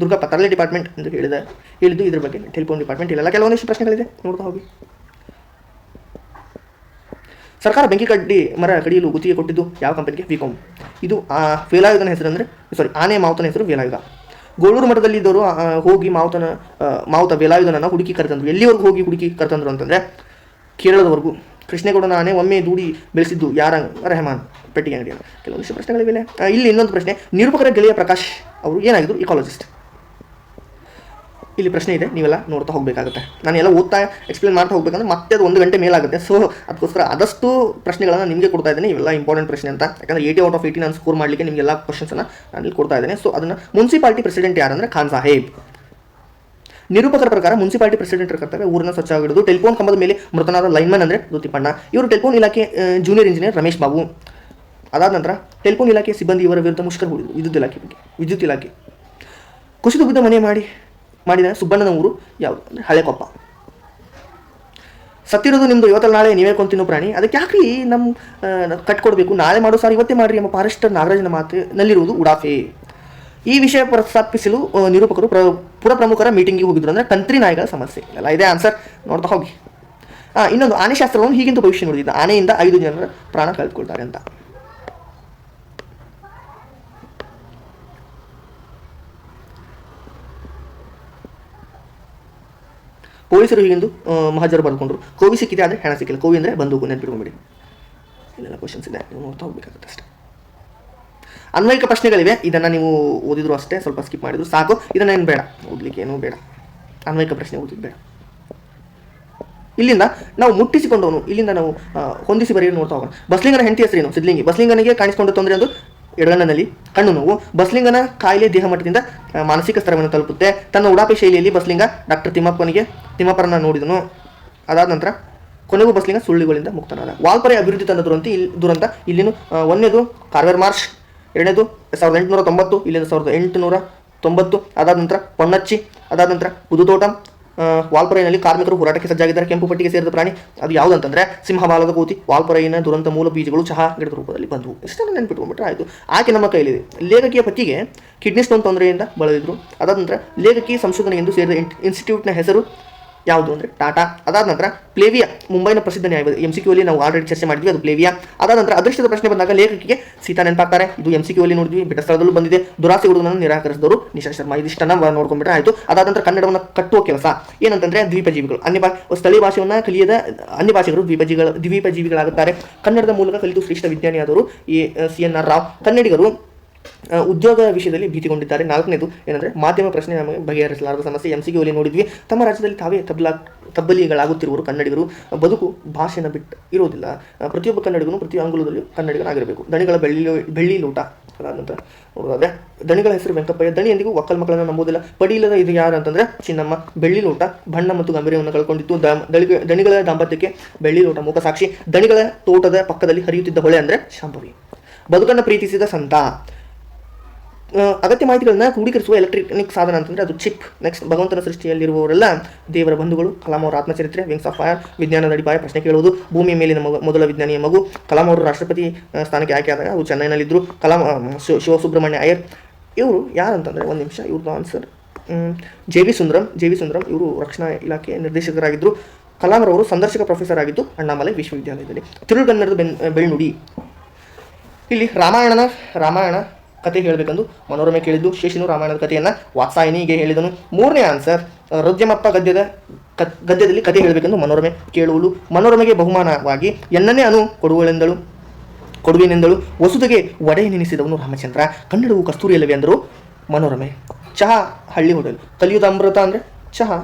B: ಡಿಪಾರ್ಟ್ಮೆಂಟ್ ಎಂದು ಹೇಳಿದ್ದು ಇದ್ರ ಬಗ್ಗೆ ಟೆಲಿಫೋನ್ ಡಿಪಾರ್ಟ್ಮೆಂಟ್. ಇಲ್ಲೆಲ್ಲ ಕೆಲವೊಂದಿಷ್ಟು ಪ್ರಶ್ನೆಗಳಿದೆ, ನೋಡ್ತಾ ಹೋಗಿ. ಸರ್ಕಾರ ಬೆಂಕಿ ಮರ ಕಡಿಯಲು ಗುತ್ತಿಗೆ ಕೊಟ್ಟಿದ್ದು ಯಾವ ಕಂಪನಿಗೆ? ವಿಕಾಮ್. ಇದು ವೇಲಾಯುಧನ ಹೆಸರು ಅಂದರೆ ಆನೆ ಮಾವುತನ ಹೆಸರು ವೇಲಾಯುಧ. ಗೋಳೂರು ಮಠದಲ್ಲಿದ್ದವರು ಹೋಗಿ ಮಾವುತ ವೇಲಾಯುಧನನ್ನು ಹುಡುಕಿ ಕರೆತಂದರು. ಎಲ್ಲಿವರೆಗೂ ಹೋಗಿ ಹುಡುಕಿ ಕರೆತಂದರು ಅಂತಂದರೆ ಕೇರಳದವರೆಗೂ. ಕೃಷ್ಣೇಗೌಡನ ಆನೆ ಒಮ್ಮೆ ದೂಡಿ ಬೆಳೆಸಿದ್ದು ಯಾರ? ರೆಹಮಾನ್ ಪೆಟ್ಟಿಗೆ ಅಂಗಡಿಯನ್ನು. ಕೆಲವೊಂದಿಷ್ಟು ಪ್ರಶ್ನೆಗಳಿವೆ. ಇಲ್ಲಿ ಇನ್ನೊಂದು ಪ್ರಶ್ನೆ, ನಿರೂಪಕರ ಗೆಳೆಯ ಪ್ರಕಾಶ್ ಅವರು ಏನಾಗಿದ್ರು? ಇಕಾಲಜಿಸ್ಟ್. ಇಲ್ಲಿ ಪ್ರಶ್ನೆ ಇದೆ, ನೀವೆಲ್ಲ ನೋಡ್ತಾ ಹೋಗಬೇಕಾಗುತ್ತೆ. ನಾನು ಎಲ್ಲ ಓದ್ತಾ ಎಕ್ಸ್ಪ್ಲೇನ್ ಮಾಡ್ತಾ ಹೋಗ್ಬೇಕಂದ್ರೆ ಮತ್ತೆ ಅದು 1 ಗಂಟೆ ಮೇಲಾಗುತ್ತೆ. ಸೊ ಅದಕ್ಕೋಸ್ಕರ ಆದಷ್ಟು ಪ್ರಶ್ನೆಗಳನ್ನು ನಿಮಗೆ ಕೊಡ್ತಾ ಇದ್ದೇನೆ. ಇವೆಲ್ಲ ಇಂಪಾರ್ಟೆಂಟ್ ಪ್ರಶ್ನೆ ಅಂತ, ಯಾಕಂದರೆ 80 ಔಟ್ ಆಫ್ 80 ನಾನು ಸ್ಕೋರ್ ಮಾಡಲಿಕ್ಕೆ ನಿಮಗೆಲ್ಲ ಕ್ವಶನ್ಸನ್ನು ನಾನು ಇಲ್ಲಿ ಕೊಡ್ತಾ ಇದ್ದೇನೆ. ಸೊ ಅದನ್ನು ಮುನ್ಸಿಪಾಲಿಟಿ ಪ್ರೆಸಿಡೆಂಟ್ ಯಾರಂದರೆ ಖಾನ್ ಸಾಹೇಬ್. ನಿರೂಪಕರ ಪ್ರಕಾರ ಮುನ್ಸಿಪಾಲಿಟಿ ಪ್ರೆಸಿಡೆಂಟ್ ಕರ್ತವ್ಯ ಊರನ್ನು ಸ್ವಚ್ಛವಾಗಿಡೋದು. ಟೆಲಿಫೋನ್ ಕಂಬದ ಮೇಲೆ ಮೃತನಾದ ಲೈನ್ಮನ್ ಅಂದರೆ ತಿಪ್ಪಣ್ಣ. ಇವರು ಟೆಲಿಫೋನ್ ಇಲಾಖೆ ಜೂನಿಯರ್ ಇಂಜಿನಿಯರ್ ರಮೇಶ್ ಬಾಬು. ಅದಾದ ನಂತರ ಟೆಲಿಫೋನ್ ಇಲಾಖೆ ಸಿಬ್ಬಂದಿ ಇವರ ವಿರುದ್ಧ ಮುಷ್ಕರ ಹೂಡಿದರು. ವಿದ್ಯುತ್ ಇಲಾಖೆ ಕುಸಿದು ಬಿದ್ದ ಮನೆ ಮಾಡಿದ ಸುಬ್ಬಣ್ಣನ ಊರು ಯಾವುದು ಅಂದರೆ ಹಳೆಕೊಪ್ಪ. ಸತ್ತಿರೋದು ನಿಮ್ಮದು, ಇವತ್ತಲ್ಲಿ ನಾಳೆ ನೀವೇ ಕೊಂತಿನೋ ಪ್ರಾಣಿ, ಅದಕ್ಕೆ ಯಾಕ್ರಿ ನಮ್ಮ ಕಟ್ಕೊಡ್ಬೇಕು, ನಾಳೆ ಮಾಡೋ ಸಾರ್ ಇವತ್ತೇ ಮಾಡಿರಿ ಎಂಬ ಫಾರೆಸ್ಟರ್ ನಾಗರಾಜನ ಮಾತಿನಲ್ಲಿರುವುದು ಉಡಾಫೆ. ಈ ವಿಷಯ ಪ್ರಸ್ತಾಪಿಸಲು ನಿರೂಪಕರು ಪುರ ಪ್ರಮುಖರ ಮೀಟಿಂಗಿಗೆ ಹೋಗಿದ್ರು. ಅಂದರೆ ಕಂತ್ರಿ ನಾಯಿಗಳ ಸಮಸ್ಯೆ ಎಲ್ಲ ಇದೆ. ಆನ್ಸರ್ ನೋಡ್ತಾ ಹೋಗಿ. ಇನ್ನೊಂದು, ಆನೆಶಾಸ್ತ್ರವನ್ನು ಹೀಗೆಂದು ಭವಿಷ್ಯ ನುಡಿದಿದ್ದ. ಆನೆಯಿಂದ 5 ಜನರ ಪ್ರಾಣ ಕಳೆದುಕೊಳ್ತಾರೆ ಅಂತ. ಪೊಲೀಸರು ಹೀಗೆಂದು ಮಹಾಜರು ಬರ್ಕೊಂಡ್ರು. ಕೋವಿ ಸಿಕ್ಕಿದೆ ಆದರೆ ಹೆಣ ಸಿಕ್ಕಿಲ್ಲ. ಕೋವಿ ಅಂದರೆ ಬಂದೂಕು, ನೆನಪಿಟ್ಕೊಂಬಿಡಿ. ಇಲ್ಲೆಲ್ಲ ಕ್ವಶನ್ಸ್ ಇದೆ, ನೀವು ನೋಡ್ತಾ ಹೋಗ್ಬೇಕಾಗುತ್ತೆ ಅಷ್ಟೇ. ಅನ್ವಯಿಕ ಪ್ರಶ್ನೆಗಳಿವೆ, ಇದನ್ನು ನೀವು ಓದಿದ್ರು ಅಷ್ಟೇ, ಸ್ವಲ್ಪ ಸ್ಕಿಪ್ ಮಾಡಿದ್ರು ಸಾಕು. ಇದನ್ನು ಏನು ಬೇಡ ಓದಲಿಕ್ಕೆ, ಏನೂ ಬೇಡ. ಅನ್ವಯಿಕ ಪ್ರಶ್ನೆ ಓದಿದ್ದು ಬೇಡ. ಇಲ್ಲಿಂದ ನಾವು ಮುಟ್ಟಿಸಿಕೊಂಡವನು, ಇಲ್ಲಿಂದ ನಾವು ಹೊಂದಿಸಿ ಬರೆಯೋದು ನೋಡ್ತಾ ಹೋಗೋಣ. ಬಸ್ಲಿಂಗನ ಹೆಂಡತಿ ಹೆಸರೇನು? ಸಿದ್ಲಿಂಗಿ. ಬಸ್ಲಿಂಗನಿಗೆ ಕಾಣಿಸಿಕೊಂಡ ತೊಂದರೆ ಒಂದು ಎಡಗಣ್ಣಿನಲ್ಲಿ ಕಣ್ಣು ನೋವು. ಬಸ್ಲಿಂಗನ ಕಾಯಿಲೆ ದೇಹ ಮಟ್ಟದಿಂದ ಮಾನಸಿಕ ಸ್ತರವನ್ನು ತಲುಪುತ್ತೆ. ತನ್ನ ಉಡಾಪೆ ಶೈಲಿಯಲ್ಲಿ ಬಸ್ಲಿಂಗ ಡಾಕ್ಟರ್ ತಿಮ್ಮಪ್ಪರನ್ನ ನೋಡಿದನು. ಅದಾದ ನಂತರ ಕೊನೆಗೂ ಬಸ್ಲಿಂಗ ಸುಳ್ಳುಗಳಿಂದ ಮುಕ್ತನಾದ. ವಾಲ್ಪರೆ ಅಭಿವೃದ್ಧಿ ತಂದ ದುರಂತ. ಇಲ್ಲಿನ 1ನೇದು ಕಾರ್ವೇರ್ ಮಾರ್ಚ್, 2ನೇದು 1890, ಇಲ್ಲಿಂದ 1890. ಅದಾದ ನಂತರ ಪೊನ್ನಚ್ಚಿ, ಅದಾದ ನಂತರ ಪುದುತೋಟ. ವಾಲ್ಪರೈನಲ್ಲಿ ಕಾರ್ಮಿಕರು ಹೋರಾಟಕ್ಕೆ ಸಜ್ಜಾಗಿದ್ದಾರೆ. ಕೆಂಪು ಪಟ್ಟಿಗೆ ಸೇರಿದ ಪ್ರಾಣಿ ಅದು ಯಾವುದಂತಂದರೆ ಸಿಂಹಬಾಲದ ಕೋತಿ. ವಾಲ್ಪರೈನ ದುರಂತ ಮೂಲ ಬೀಜಗಳು ಚಹಾ ಗಿಡದ ರೂಪದಲ್ಲಿ ಬಂದವು. ಇಷ್ಟನ್ನು ನೆನ್ಪಿಟ್ಕೊಂಡ್ಬಿಟ್ರೆ ಆಯಿತು. ಆಕೆ ನಮ್ಮ ಕೈಲಿದೆ. ಲೇಖಕಿಯ ಪತಿಗೆ ಕಿಡ್ನಿ ಸ್ಟೋನ್ ತೊಂದರೆಯಿಂದ ಬಳಲಿದ್ರು. ಅದಾದ ನಂತರ ಲೇಖಕಿ ಸಂಶೋಧನೆಗೆಂದು ಸೇರಿದ ಇನ್ಸ್ಟಿಟ್ಯೂಟ್ನ ಹೆಸರು ಯಾವುದು ಅಂದರೆ ಟಾಟಾ. ಅದಾದ ನಂತರ ಪ್ಲೇವಿಯಾ, ಮುಂಬೈನ ಪ್ರಸಿದ್ಧ ನ್ಯಾಯವಾದಿ. MCQ ಅಲ್ಲಿ ನಾವು ಆಲ್ರೆಡಿ ಚರ್ಚೆ ಮಾಡಿದ್ವಿ, ಅದು ಪ್ಲೇವಿಯಾ. ಅದಾದ ನಂತರ ಅದೃಷ್ಟದ ಪ್ರಶ್ನೆ ಬಂದಾಗ ಲೇಖಕಿಗೆ ಸೀತಾ ನೆನಪಾಗ್ತಾರೆ. ಇದು MCQ ಅಲ್ಲಿ ನೋಡಿದ್ವಿ, ಬೆಟ್ಟ ಸ್ಥಳದಲ್ಲೂ ಬಂದಿದೆ. ದುರಾಸೆ ಹುಡುಗನನ್ನು ನಿರಾಕರಿಸಿದವರು ನಿಶಾ ಶರ್ಮಾ. ಇದಿಷ್ಟನ್ನು ನೋಡ್ಕೊಂಡ್ಬಿಟ್ರೆ ಆಯಿತು. ಅದಾದ ನಂತರ ಕನ್ನಡವನ್ನು ಕಟ್ಟುವ ಕೆಲಸ ಏನಂತಂದರೆ ದ್ವೀಪಜೀವಿಗಳು. ಸ್ಥಳೀಯ ಭಾಷೆಯನ್ನು ಕಲಿಯದ ಅನ್ಯ ಭಾಷೆಗಳು ದ್ವೀಪಜೀವಿಗಳಾಗುತ್ತಾರೆ. ಕನ್ನಡದ ಮೂಲಕ ಕಲಿತು ಶ್ರೇಷ್ಠ ವಿಜ್ಞಾನಿಯಾದವರು CNR ರಾವ್. ಕನ್ನಡಿಗರು ಉದ್ಯೋಗ ವಿಷಯದಲ್ಲಿ ಭೀತಿಗೊಂಡಿದ್ದಾರೆ. 4ನೇದು ಏನಂದರೆ ಮಾಧ್ಯಮ ಪ್ರಶ್ನೆ ನಮಗೆ ಬಗೆಹರಿಸಲಾರದ ಸಮಸ್ಯೆ. MCQ ಅಲ್ಲಿ ನೋಡಿದ್ವಿ. ತಮ್ಮ ರಾಜ್ಯದಲ್ಲಿ ತಾವೇ ತಬ್ಬಲಿಗಳಾಗುತ್ತಿರುವರು ಕನ್ನಡಿಗರು. ಬದುಕು ಭಾಷೆನ ಬಿಟ್ಟು ಇರೋದಿಲ್ಲ. ಪ್ರತಿಯೊಬ್ಬ ಕನ್ನಡಿಗನು ಪ್ರತಿ ಅಂಗುಲದಲ್ಲಿಯೂ ಕನ್ನಡಿಗನಾಗಿರಬೇಕು. ದಣಿಗಳ ಬೆಳ್ಳಿ ಲೋಟ. ಅದಾದ ನಂತರ ನೋಡೋದಾದ್ರೆ ದಣಿಗಳ ಹೆಸರು ವೆಂಕಪ್ಪಯ್ಯ. ದಣಿ ಎಂದಿಗೂ ಒಕ್ಕಲ್ ಮಕ್ಕಳನ್ನು ನಂಬುವುದಿಲ್ಲ. ಪಡೀಲದ ಇದು ಯಾರು ಅಂತಂದರೆ ಚಿನ್ನಮ್ಮ. ಬೆಳ್ಳಿ ಲೋಟ ಬಣ್ಣ ಮತ್ತು ಗಂಭೀರ್ಯವನ್ನು ಕಳ್ಕೊಂಡಿತ್ತು. ದಣಿಗಳ ದಾಂಪತ್ಯಕ್ಕೆ ಬೆಳ್ಳಿ ಲೋಟ ಮೂಕ ಸಾಕ್ಷಿ. ದಣಿಗಳ ತೋಟದ ಪಕ್ಕದಲ್ಲಿ ಹರಿಯುತ್ತಿದ್ದ ಹೊಳೆ ಅಂದರೆ ಶಾಂಭವಿ. ಬದುಕನ್ನು ಪ್ರೀತಿಸಿದ ಸಂತ. ಅಗತ್ಯ ಮಾಹಿತಿಗಳನ್ನ ಕ್ರೋಢೀಕರಿಸುವ ಎಲೆಕ್ಟ್ರಾನಿಕ್ ಸಾಧನ ಅಂತಂದರೆ ಅದು ಚಿಪ್. ನೆಕ್ಸ್ಟ್, ಭಗವಂತನ ಸೃಷ್ಟಿಯಲ್ಲಿರುವವರೆಲ್ಲ ದೇವರ ಬಂಧುಗಳು. ಕಲಾಂ ಅವರ ಆತ್ಮಚರಿತ್ರೆ. Wings of fire. ವಿಜ್ಞಾನದ ಅಡಿಪಾಯ. ಪ್ರಶ್ನೆ ಕೇಳುವುದು. ಭೂಮಿಯ ಮೇಲಿನ ಮೊದಲ ವಿಜ್ಞಾನಿಯ ಮಗು. ಕಲಾಂ ಅವರು ರಾಷ್ಟ್ರಪತಿ ಸ್ಥಾನಕ್ಕೆ ಆಯ್ಕೆಯಾದಾಗ ಅವರು ಚೆನ್ನೈನಲ್ಲಿದ್ದರು. ಕಲಾಂ ಶಿವಸುಬ್ರಹ್ಮಣ್ಯ ಅಯ್ಯರ್. ಇವರು ಯಾರಂತಂದರೆ, ಒಂದು ನಿಮಿಷ, ಇವ್ರದ್ದು ಆನ್ಸರ್ JV ಸುಂದರಂ. ಇವರು ರಕ್ಷಣಾ ಇಲಾಖೆ ನಿರ್ದೇಶಕರಾಗಿದ್ದರು. ಕಲಾಂರವರು ಸಂದರ್ಶಕ ಪ್ರೊಫೆಸರ್ ಆಗಿದ್ದು ಅಣ್ಣಾಮಲೈ ವಿಶ್ವವಿದ್ಯಾಲಯದಲ್ಲಿ. ತಿರುಳುಗನ್ನಡದ ಬೆಳ್ನುಡಿ. ಇಲ್ಲಿ ರಾಮಾಯಣ ಕತೆ ಹೇಳಬೇಕೆಂದು ಮನೋರಮೆ ಕೇಳಿದ್ದು. ಶೇಷನು ರಾಮಾಯಣದ ಕಥೆಯನ್ನು ವಾತ್ಸಾಯನಿಗೆ ಹೇಳಿದನು. ಮೂರನೇ ಆನ್ಸರ್, ರುದ್ರಮಪ್ಪ ಗದ್ಯದಲ್ಲಿ ಕತೆ ಹೇಳಬೇಕೆಂದು ಮನೋರಮೆ ಕೇಳುವಳು. ಮನೋರಮೆಗೆ ಬಹುಮಾನವಾಗಿ ಎನ್ನನೇ ಅನು ಕೊಡುವೆನೆಂದಳು. ವಸುತೆಗೆ ಒಡೆ ನೆನೆಸಿದವನು ರಾಮಚಂದ್ರ. ಕನ್ನಡವು ಕಸ್ತೂರಿಯಲ್ಲವೇ ಅಂದರು ಮನೋರಮೆ. ಚಹಾ ಹಳ್ಳಿ ಹೋಟೆಲ್. ಕಲಿಯುದ ಅಮೃತ ಅಂದರೆ ಚಹಾ.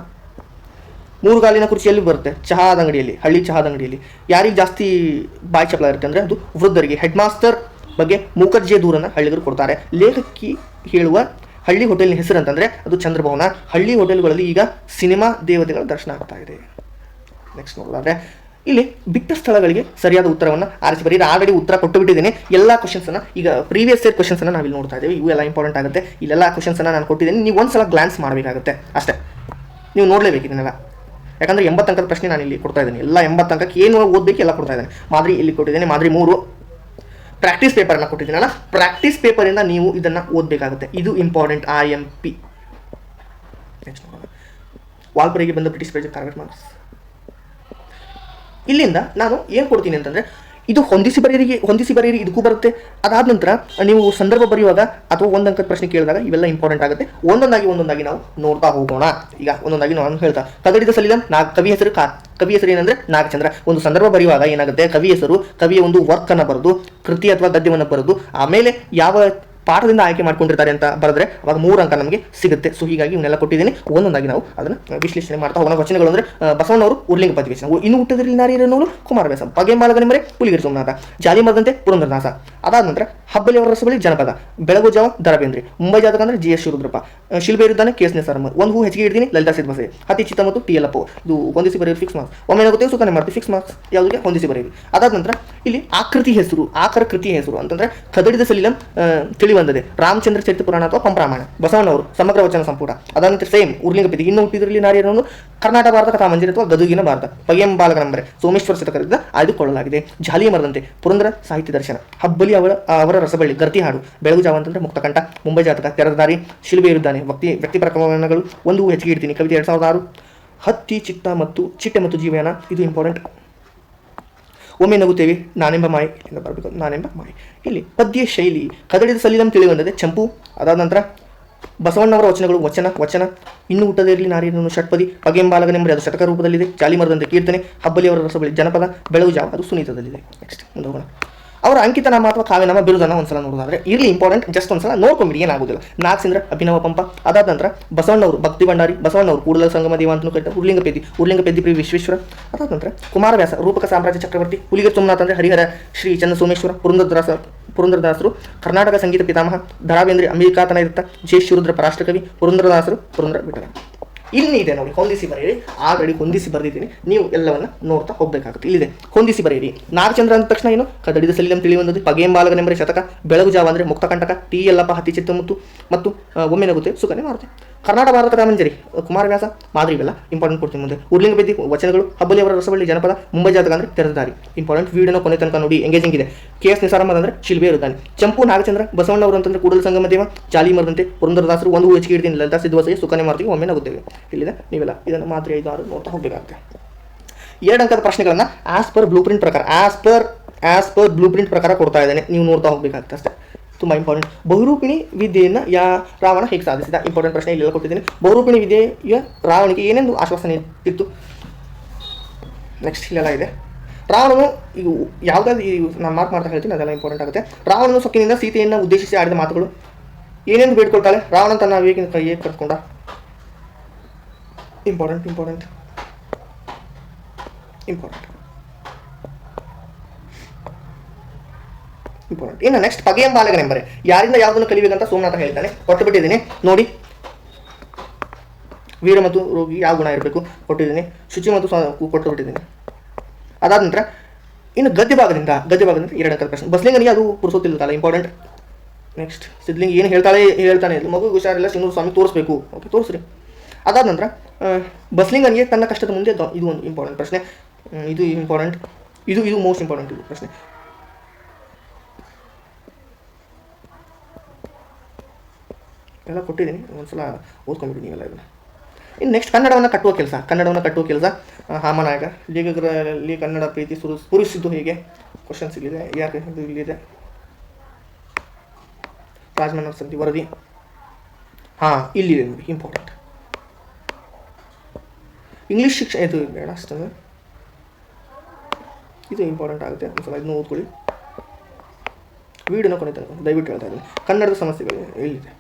B: 3 ಗಾಲಿನ ಕುರ್ಚಿಯಲ್ಲಿ ಬರುತ್ತೆ ಚಹಾದ ಅಂಗಡಿಯಲ್ಲಿ, ಹಳ್ಳಿ ಚಹಾದ ಅಂಗಡಿಯಲ್ಲಿ. ಯಾರಿಗೆ ಜಾಸ್ತಿ ಬಾಯಿ ಚಪಲ ಇರುತ್ತೆ ಅಂದರೆ ಅದು ವೃದ್ಧರಿಗೆ. ಹೆಡ್ ಮಾಸ್ಟರ್ ಬಗ್ಗೆ ಮುಖರ್ಜಿಯ ದೂರನ್ನು ಹಳ್ಳಿಗರು ಕೊಡ್ತಾರೆ. ಲೇಖಕಿ ಹೇಳುವ ಹಳ್ಳಿ ಹೋಟೆಲ್ನ ಹೆಸರು ಅಂತಂದರೆ ಅದು ಚಂದ್ರಭವನ. ಹಳ್ಳಿ ಹೋಟೆಲ್ಗಳಲ್ಲಿ ಈಗ ಸಿನಿಮಾ ದೇವತೆಗಳ ದರ್ಶನ ಆಗ್ತಾ ಇದೆ. ನೆಕ್ಸ್ಟ್ ನೋಡೋದಾದ್ರೆ ಇಲ್ಲಿ ಬಿಟ್ಟ ಸ್ಥಳಗಳಿಗೆ ಸರಿಯಾದ ಉತ್ತರವನ್ನು ಆರಿಸಿ ಬರೀ. ಆಲ್ರೆಡಿ ಉತ್ತರ ಕೊಟ್ಟು ಬಿಟ್ಟಿದ್ದೀನಿ ಎಲ್ಲ ಕ್ವಶನ್ಸನ್ನು. ಈಗ ಪ್ರೀವಿಯಸ್ ಇಯರ್ ಕ್ವಶನ್ಸನ್ನು ನಾವಿಲ್ಲಿ ನೋಡ್ತಾ ಇದ್ದೀವಿ. ಇವು ಎಲ್ಲ ಇಂಪಾರ್ಟೆಂಟ್ ಆಗುತ್ತೆ. ಇಲ್ಲೆಲ್ಲ ಕ್ವಶನ್ಸನ್ನು ನಾನು ಕೊಟ್ಟಿದ್ದೀನಿ. ನೀವು ಒಂದ್ಸಲ ಗ್ಲಾನ್ಸ್ ಮಾಡಬೇಕಾಗುತ್ತೆ ಅಷ್ಟೇ. ನೀವು ನೋಡಲೇಬೇಕು ಇದನ್ನೆಲ್ಲ. ಯಾಕಂದರೆ 80 ಅಂಕದ ಪ್ರಶ್ನೆ ನಾನು ಇಲ್ಲಿ ಕೊಡ್ತಾ ಇದ್ದೀನಿ. ಎಲ್ಲ 80 ಅಂಕಕ್ಕೆ ಏನು ಓದಬೇಕು ಎಲ್ಲ ಕೊಡ್ತಾ ಇದ್ದೇನೆ. ಮಾದರಿ ಇಲ್ಲಿ ಕೊಟ್ಟಿದ್ದೇನೆ, ಮಾದರಿ 3. ಪ್ರಾಕ್ಟೀಸ್ ಪೇಪರನ್ನು ಕೊಟ್ಟಿದ್ದೀನಲ್ಲ, ಪ್ರಾಕ್ಟೀಸ್ ಪೇಪರಿಂದ ನೀವು ಇದನ್ನು ಓದಬೇಕಾಗುತ್ತೆ. ಇದು ಇಂಪಾರ್ಟೆಂಟ್. IMP. ನೆಕ್ಸ್ಟ್ ನೋಡೋಣ. ವಾಲ್ಪರಿಗೆ ಬಂದ ಬ್ರಿಟಿಷ್ ಪ್ರಜೆ ಟಾರ್ಗೆಟ್ ಮಾರ್ಕ್ಸ್. ಇಲ್ಲಿಂದ ನಾನು ಏನು ಕೊಡ್ತೀನಿ ಅಂತಂದರೆ, ಇದು ಹೊಂದಿಸಿ ಬರೆಯಿರಿ ಇದಕ್ಕೂ ಬರುತ್ತೆ. ಅದಾದ ನಂತರ ನೀವು ಸಂದರ್ಭ ಬರೆಯುವಾಗ ಅಥವಾ 1 ಅಂಕದ ಪ್ರಶ್ನೆ ಕೇಳಿದಾಗ ಇವೆಲ್ಲ ಇಂಪಾರ್ಟೆಂಟ್ ಆಗುತ್ತೆ. ಒಂದೊಂದಾಗಿ ನಾವು ನೋಡ್ತಾ ಹೋಗೋಣ. ಈಗ ಒಂದೊಂದಾಗಿ ನಾನು ಹೇಳ್ತಾ, ಕದಡಿದ ಸಲಿಲಂ ಕವಿ ಹೆಸರು ಏನಂದ್ರೆ ನಾಗಚಂದ್ರ. ಒಂದು ಸಂದರ್ಭ ಬರೆಯುವಾಗ ಏನಾಗುತ್ತೆ, ಕವಿ ಹೆಸರು, ಕವಿಯ ಒಂದು ವರ್ಕ್ ಅನ್ನು ಬರೆದು, ಕೃತಿ ಅಥವಾ ಗದ್ಯವನ್ನು ಬರೆದು, ಆಮೇಲೆ ಯಾವ ಪಾಠದಿಂದ ಆಯ್ಕೆ ಮಾಡ್ಕೊಂಡಿರ್ತಾರೆ ಅಂತ ಬರೆದ್ರೆ ಅವಾಗ 3 ಅಂಕ ನಮಗೆ ಸಿಗುತ್ತೆ. ಸೊ ಹೀಗಾಗಿ ಇವನ್ನೆಲ್ಲ ಕೊಟ್ಟಿದ್ದೀನಿ. ಒಂದೊಂದಾಗಿ ನಾವು ಅದನ್ನು ವಿಶ್ಲೇಷಣೆ ಮಾಡ್ತಾ ಹೋಗೋಣ. ವಚನಗಳು ಅಂದರೆ ಬಸವಣ್ಣವರು ಉರ್ಲಿಂಗ ಪದ್ಯವೇಶನ. ಇನ್ನು ಹುಟ್ಟದಿರಲಿ ನಾರಿಯರನ್ನೋರು ಕುಮಾರವ್ಯಾಸ. ಪಗೆಂಬಾಲಗನೆಂಬರೆ ಪುಲಿಗಿರಿ ಸೋಮನಾಥ. ಜಾಲಿ ಮರದಂತೆ ಪುರಂದರದಾಸ. ಅದಾದ ನಂತರ ಹಬ್ಬಲಿಯವರ ರಸಬಳಿ ಜನಪದ. ಬೆಳಗು ಜಾವ ದರಬೇಂದ್ರಿ. ಮುಂಬೈ ಜಾತಕ ಅಂದರೆ GS ಶಿವರುದ್ರಪ್ಪ. ಶಿಲ್ಬೆ ಇರುತ್ತಾನೆ KS ನಿಸಾರಮ್ಮ. ಒಂದು ಹೂ ಹೆಚ್ಚಿಗೆ ಇಡ್ತೀನಿ ಲಲಿತಾ ಸಿದ್ಬಸೆ. ಅತಿ ಚಿತ್ತ ಮತ್ತು TLಪ್ಪ. ಇದು ಹೊಂದಿಸಿ ಬರೆಯಿರಿ ಫಿಕ್ಸ್ ಮಾರ್ಕ್ಸ್. ಒಮ್ಮೆ ಏನಾಗುತ್ತೆ ಸುಖನೆ ಮಾಡ್ತೀವಿ ಫಿಕ್ಸ್ ಮಾರ್ಕ್ಸ್. ಯಾವುದಕ್ಕೆ ಹೊಂದಿಸಿ ಬರೆಯಿರಿ. ಅದಾದ ನಂತರ ಇಲ್ಲಿ ಆಕರ ಕೃತಿಯ ಹೆಸರು ಅಂತಂದ್ರೆ ಕದಡಿದ ಸಲಿಲಂ ತಿಳಿವಂದದೆ. ರಾಮಚಂದ್ರ ಚರಿತ್ರ ಪುರಾಣ ಅಥವಾ ಪಂಪರಾಮಾಯಣ. ಬಸವಣ್ಣವರು ಸಮಗ್ರ ವಚನ ಸಂಪುಟ. ಅದಾನಂತರ ಸೇಮ್ ಉರ್ಲಿಂಗ ಪದ್ಯ. ಇನ್ನು ಹುಟ್ಟಿದ್ರಲ್ಲಿ ನಾರಿಯರನ್ನು ಕರ್ನಾಟಕ ಭಾರತ ಕಥಾಮಂಜರಿ ಅಥವಾ ಗದುಗಿನ ಭಾರತ. ಪಗೆಂ ಬಾಲಕನಂಬರೆ ಸೋಮೇಶ್ವರ ಶತಕರಿಂದ ಆಯ್ದುಕೊಳ್ಳಲಾಗಿದೆ. ಜಾಲಿಯ ಮರದಂತೆ ಪುರಂದರ ಸಾಹಿತ್ಯ ದರ್ಶನ. ಹಬ್ಬಲಿ ಅವರ ರಸಬಳ್ಳಿ. ಗರ್ತಿ ಹಾಡು. ಬೆಳಗು ಜಾವ ಅಂತಂದ್ರೆ ಮುಕ್ತಕಂಠ. ಮುಂಬೈ ಜಾತಕ. ತೆರೆದ ದಾರಿ. ಶಿಲ್ಬೆ ಇರುತ್ತಾನೆ. ವ್ಯಕ್ತಿ ಪ್ರಕರಣಗಳು. ಒಂದು ಹೆಚ್ಚಿಗೆ ಇಡ್ತೀನಿ. ಕವಿತೆ 2006. ಹತ್ತಿ ಚಿಟ್ಟೆ ಮತ್ತು ಜೀವಯಾನ. ಇದು ಇಂಪಾರ್ಟೆಂಟ್. ಒಮ್ಮೆ ನಗುತ್ತೇವೆ. ನಾನೆಂಬ ಮಾಯಿ. ಇಲ್ಲಿಂದ ಬರಬೇಕು. ನಾನೆಂಬ ಮಾಯಿ. ಇಲ್ಲಿ ಪದ್ಯ ಶೈಲಿ. ಕದಡಿದ ಸಲಿಲಂ ತಿಳಿವಂದದೆ ಚಂಪು. ಅದಾದ ನಂತರ ಬಸವಣ್ಣವರ ವಚನಗಳು. ವಚನ. ಇನ್ನು ಹುಟ್ಟದೇ ಇರಲಿ ನಾರಿಯನ್ನು ಷಟ್ಪದಿ. ಪಗೆಂಬಾಲಗನೆಂಬರೆ ಅದು ಶತಕ ರೂಪದಲ್ಲಿದೆ. ಜಾಲಿ ಮರದಂತೆ ಕೀರ್ತನೆ. ಹಬ್ಬಲಿಯವರ ರಸಬಳಿ ಜನಪದ. ಬೆಳಗು ಜಾವ ಅದು ಸುನೀತದಲ್ಲಿದೆ. ನೆಕ್ಸ್ಟ್ ಮುಂದೆ ಹೋಗೋಣ. ಅವರ ಅಂಕಿತನಾಮ ಅಥವಾ ಕಾವ್ಯನಾಮ ಬಿರುದನ್ನು ಒಂದ್ಸಲ ನೋಡೋದಾದ್ರೆ ಇರ್ಲಿ ಇಂಪಾರ್ಟೆಂಟ್. ಜಸ್ಟ್ ಒಂದ್ಸಲ ನೋಡ್ಕೊಂಬಿಡಿ, ಏನಾಗೋದಿಲ್ಲ. ನಾಗಚಂದ್ರ ಅಭಿನವ ಪಂಪ. ಅದಾದ ನಂತರ ಬಸವಣ್ಣವರು ಭಕ್ತಿ ಭಂಡಾರಿ. ಬಸವಣ್ಣವರು ಕೂಡಲ ಸಂಗಮ ದೇವ ಅಂತ ಕರೀತಾರೆ. ಉರ್ಲಿಂಗ ಪೆದ್ದಿ ಪ್ರಿ ವಿಶ್ವೇಶ್ವರ. ಅದಾದ ನಂತರ ಕುಮಾರವ್ಯಾಸ ರೂಪಕ ಸಾಮ್ರಾಜ್ಯ ಚಕ್ರವರ್ತಿ. ಹುಲಿಗೆ ಸೋಮನಾಥ ಅಂದರೆ ಹರಿಹರ ಶ್ರೀ ಚನ್ನ ಸೋಮೇಶ್ವರ. ಪುರಂದರದಾಸರು ಕರ್ನಾಟಕ ಸಂಗೀತ ಪಿತಾಮಹ. ದರಾಬೇಂದ್ರಿ ಅಂಬಿಕಾತನ ಇರುತ್ತ. ಜೆ ಶಿವರುದ್ರಪ್ಪ ರಾಷ್ಟ್ರಕವಿ. ಪುರಂದರದಾಸರು ಪುರಂದರ ಬಿಟ್ಟರೆ. ಇಲ್ಲಿ ಇದೆ ನೋಡಿ, ಹೊಂದಿಸಿ ಬರೆಯಿರಿ. ಆಲ್ರೆಡಿ ಹೊಂದಿಸಿ ಬರೆದಿದ್ದೀನಿ, ನೀವು ಎಲ್ಲವನ್ನ ನೋಡ್ತಾ ಹೋಗಬೇಕಾಗುತ್ತೆ. ಇಲ್ಲಿದೆ ಹೊಂದಿಸಿ ಬರೆಯಿರಿ. ನಾಗಚಂದ್ರ ಅಂದ ತಕ್ಷಣ ಏನು, ಕದಡಿದ ಸಲಿಲಂ ತಿಳಿಯುವಂಥದ್ದು. ಪಗೆಂಬಾಲಗನೆಂಬರೆ ಶತಕ. ಬೆಳಗು ಜಾವ ಅಂದರೆ ಮುಕ್ತಕಂಟಕ. TLಪ್ಪ ಹತ್ತಿ ಚಿತ್ತ ಮತ್ತು ಒಮ್ಮೆ ನಗುತ್ತೆ ಸುಖನೆ ಮಾರುತೆ. ಕರ್ನಾಟಕ ಭಾರತ ಕಥಾಮಂಜರಿ ಕುಮಾರವ್ಯಾಸ. ಮಾದರಿ ಇವೆಲ್ಲ ಇಂಪಾರ್ಟೆಂಟ್ ಕೊಡ್ತೀನಿ ಮುಂದೆ. ಉರ್ಲಿಂಗ ಪದ್ಯ ವಚನಗಳು. ಹಬ್ಬಲಿಯವರ ರಸಬಳ್ಳಿ ಜನಪದ. ಮುಂಬೈ ಜಾತಕ ಅಂದರೆ ತೆರೆದ ದಾರಿ. ಇಂಪಾರ್ಟೆಂಟ್. ವಿಡಿಯೋನ ಕೊನೆ ತನಕ ನೋಡಿ, ಎಂಗೇಜಿಂಗ್ ಇದೆ. KS ನಿಸಾರಮ್ಮ ಅಂದರೆ ಶಿಲ್ಬೆ ಇರುತ್ತಾನೆ. ಚಂಪು ನಾಗಚಂದ್ರ. ಬಸವಣ್ಣವರು ಅಂತಂದ್ರೆ ಕೂಡಲ ಸಂಗಮ ದೇವ. ಜಾಲಿ ಮರದಂತೆ ಪುರಂದರದಾಸರು. ಒಂದು ಹೆಚ್ಚಿಗೆ ಇಡ್ತೀನಿ ಲಲಿತಾ ಸಿದ್ಧವಸೆಗೆ ಸುಖನೆ ಮಾಡ್ತೀವಿ. ಒಮ್ಮೆ ನಗುತ್ತೇವೆ. ಇಲ್ಲಿದೆ. ನೀವೆಲ್ಲ ಇದನ್ನು ಮಾದರಿ 5, 6 ನೋಡ್ತಾ ಹೋಗಬೇಕಾಗುತ್ತೆ. 2 ಅಂಕದ ಪ್ರಶ್ನೆಗಳನ್ನು ಆಸ್ ಪರ್ ಬ್ಲೂ ಪ್ರಿಂಟ್ ಪ್ರಕಾರ ಕೊಡ್ತಾ ಇದ್ದೇನೆ. ನೀವು ನೋಡ್ತಾ ಹೋಗಬೇಕಾಗುತ್ತೆ ಅಷ್ಟೇ. ತುಂಬ ಇಂಪಾರ್ಟೆಂಟ್. ಬಹುರೂಪಿಣಿ ವಿದ್ಯೆಯನ್ನು ರಾವಣ ಹೇಗೆ ಸಾಧಿಸಿದ? ಇಂಪಾರ್ಟೆಂಟ್ ಪ್ರಶ್ನೆ ಇಲ್ಲೆಲ್ಲ ಕೊಟ್ಟಿದ್ದೀನಿ. ಬಹುರೂಪಿಣಿ ವಿದ್ಯೆಯ ರಾವಣಿಗೆ ಏನೆಂದು ಆಶ್ವಾಸನೆ ಇತ್ತು? ನೆಕ್ಸ್ಟ್ ಇಲ್ಲೆಲ್ಲ ಇದೆ. ರಾವಣನು ಈಗ ಯಾವುದಾದ್ರು ನಾನು ಮಾರ್ಕ್ ಮಾಡ್ತಾ ಹೇಳ್ತೀನಿ, ಅದೆಲ್ಲ ಇಂಪಾರ್ಟೆಂಟ್ ಆಗುತ್ತೆ. ರಾವಣನು ಸೊಕ್ಕಿನಿಂದ ಸೀತೆಯನ್ನು ಉದ್ದೇಶಿಸಿ ಆಡಿದ ಮಾತುಗಳು. ಏನೆಂದು ಬೇಡ್ಕೊಳ್ತಾಳೆ? ರಾವಣ ತನ್ನ ವಿವೇಕಿನ ಕೈಯೇ ಕರ್ಕೊಂಡ. ಇಂಪಾರ್ಟೆಂಟ್. ಇನ್ನು ನೆಕ್ಸ್ಟ್ ಪಗೆಂಬಾಲಗನೆಂಬರೆ. ಯಾರಿಂದ ಯಾವುದನ್ನು ಕಲಿಬೇಕಂತ ಸೋಮನಾಥ ಹೇಳ್ತಾನೆ. ಕೊಟ್ಟು ಬಿಟ್ಟಿದ್ದೀನಿ ನೋಡಿ. ವೀರ ಮತ್ತು ರೋಗಿ ಯಾವ ಗುಣ ಇರಬೇಕು ಕೊಟ್ಟಿದ್ದೀನಿ. ಶುಚಿ ಮತ್ತು ಕೊಟ್ಟು ಬಿಟ್ಟಿದ್ದೀನಿ. ಅದಾದ ನಂತರ ಇನ್ನು ಗದ್ಯ ಭಾಗದಿಂದ 2 ಅಂಕದ ಪ್ರಶ್ನೆ. ಬಸ್ಲಿಂಗನಿಗೆ ಅದು ಪುರುಸೋತಿಲ್ತಲ್ಲ, ಇಂಪಾರ್ಟೆಂಟ್. ನೆಕ್ಸ್ಟ್ ಸಿದ್ಲಿಂಗ್ ಏನು ಹೇಳ್ತಾನೆ ಮಗು ಹುಷಾರಿಲ್ಲ, ಸಿಂಧೂರು ಸ್ವಾಮಿ ತೋರಿಸ್ಬೇಕು. ಓಕೆ, ತೋರಿಸ್ರಿ. ಅದಾದ ನಂತರ ಬಸ್ಲಿಂಗನಿಗೆ ತನ್ನ ಕಷ್ಟದ ಮುಂದೆ. ಇದು ಒಂದು ಇಂಪಾರ್ಟೆಂಟ್ ಪ್ರಶ್ನೆ. ಇದು ಇಂಪಾರ್ಟೆಂಟ್. ಇದು ಮೋಸ್ಟ್ ಇಂಪಾರ್ಟೆಂಟ್ ಇದು ಪ್ರಶ್ನೆ. ಎಲ್ಲ ಕೊಟ್ಟಿದ್ದೀನಿ, ಒಂದ್ಸಲ ಓದ್ಕೊಂಡ್ಬಿಡಿ ನೀವೆಲ್ಲ ಇದನ್ನು. ಇನ್ನು ನೆಕ್ಸ್ಟ್ ಕನ್ನಡವನ್ನು ಕಟ್ಟುವ ಕೆಲಸ. ಹಾಮನಾಯಕ. ಲೇಖಕರಲ್ಲಿ ಕನ್ನಡ ಪ್ರೀತಿ ಸ್ಫುರಿಸಿದ್ದು ಹೇಗೆ? ಕ್ವಶನ್ಸ್ ಇಲ್ಲಿದೆ. ಯಾಕೆ ಇಲ್ಲಿದೆ. ರಾಜಮನ್ನರ್ ಸಮಿತಿ ವರದಿ. ಹಾಂ, ಇಲ್ಲಿದೆ ನೋಡಿ, ಇಂಪಾರ್ಟೆಂಟ್. ಇಂಗ್ಲೀಷ್ ಶಿಕ್ಷಣ ಇದು ಬೇಡ ಅಷ್ಟೊಂದು, ಇದು ಇಂಪಾರ್ಟೆಂಟ್ ಆಗುತ್ತೆ. ಒಂದು ಸಲ ಇದನ್ನು ಓದ್ಕೊಳ್ಳಿ. ವೀಡಿಯೋನ ಕೊನೆ ತನಕ ದಯವಿಟ್ಟು ಹೇಳ್ತಾ ಇದ್ದೀನಿ. ಕನ್ನಡದ ಸಮಸ್ಯೆಗಳು ಎಲ್ಲಿದೆ?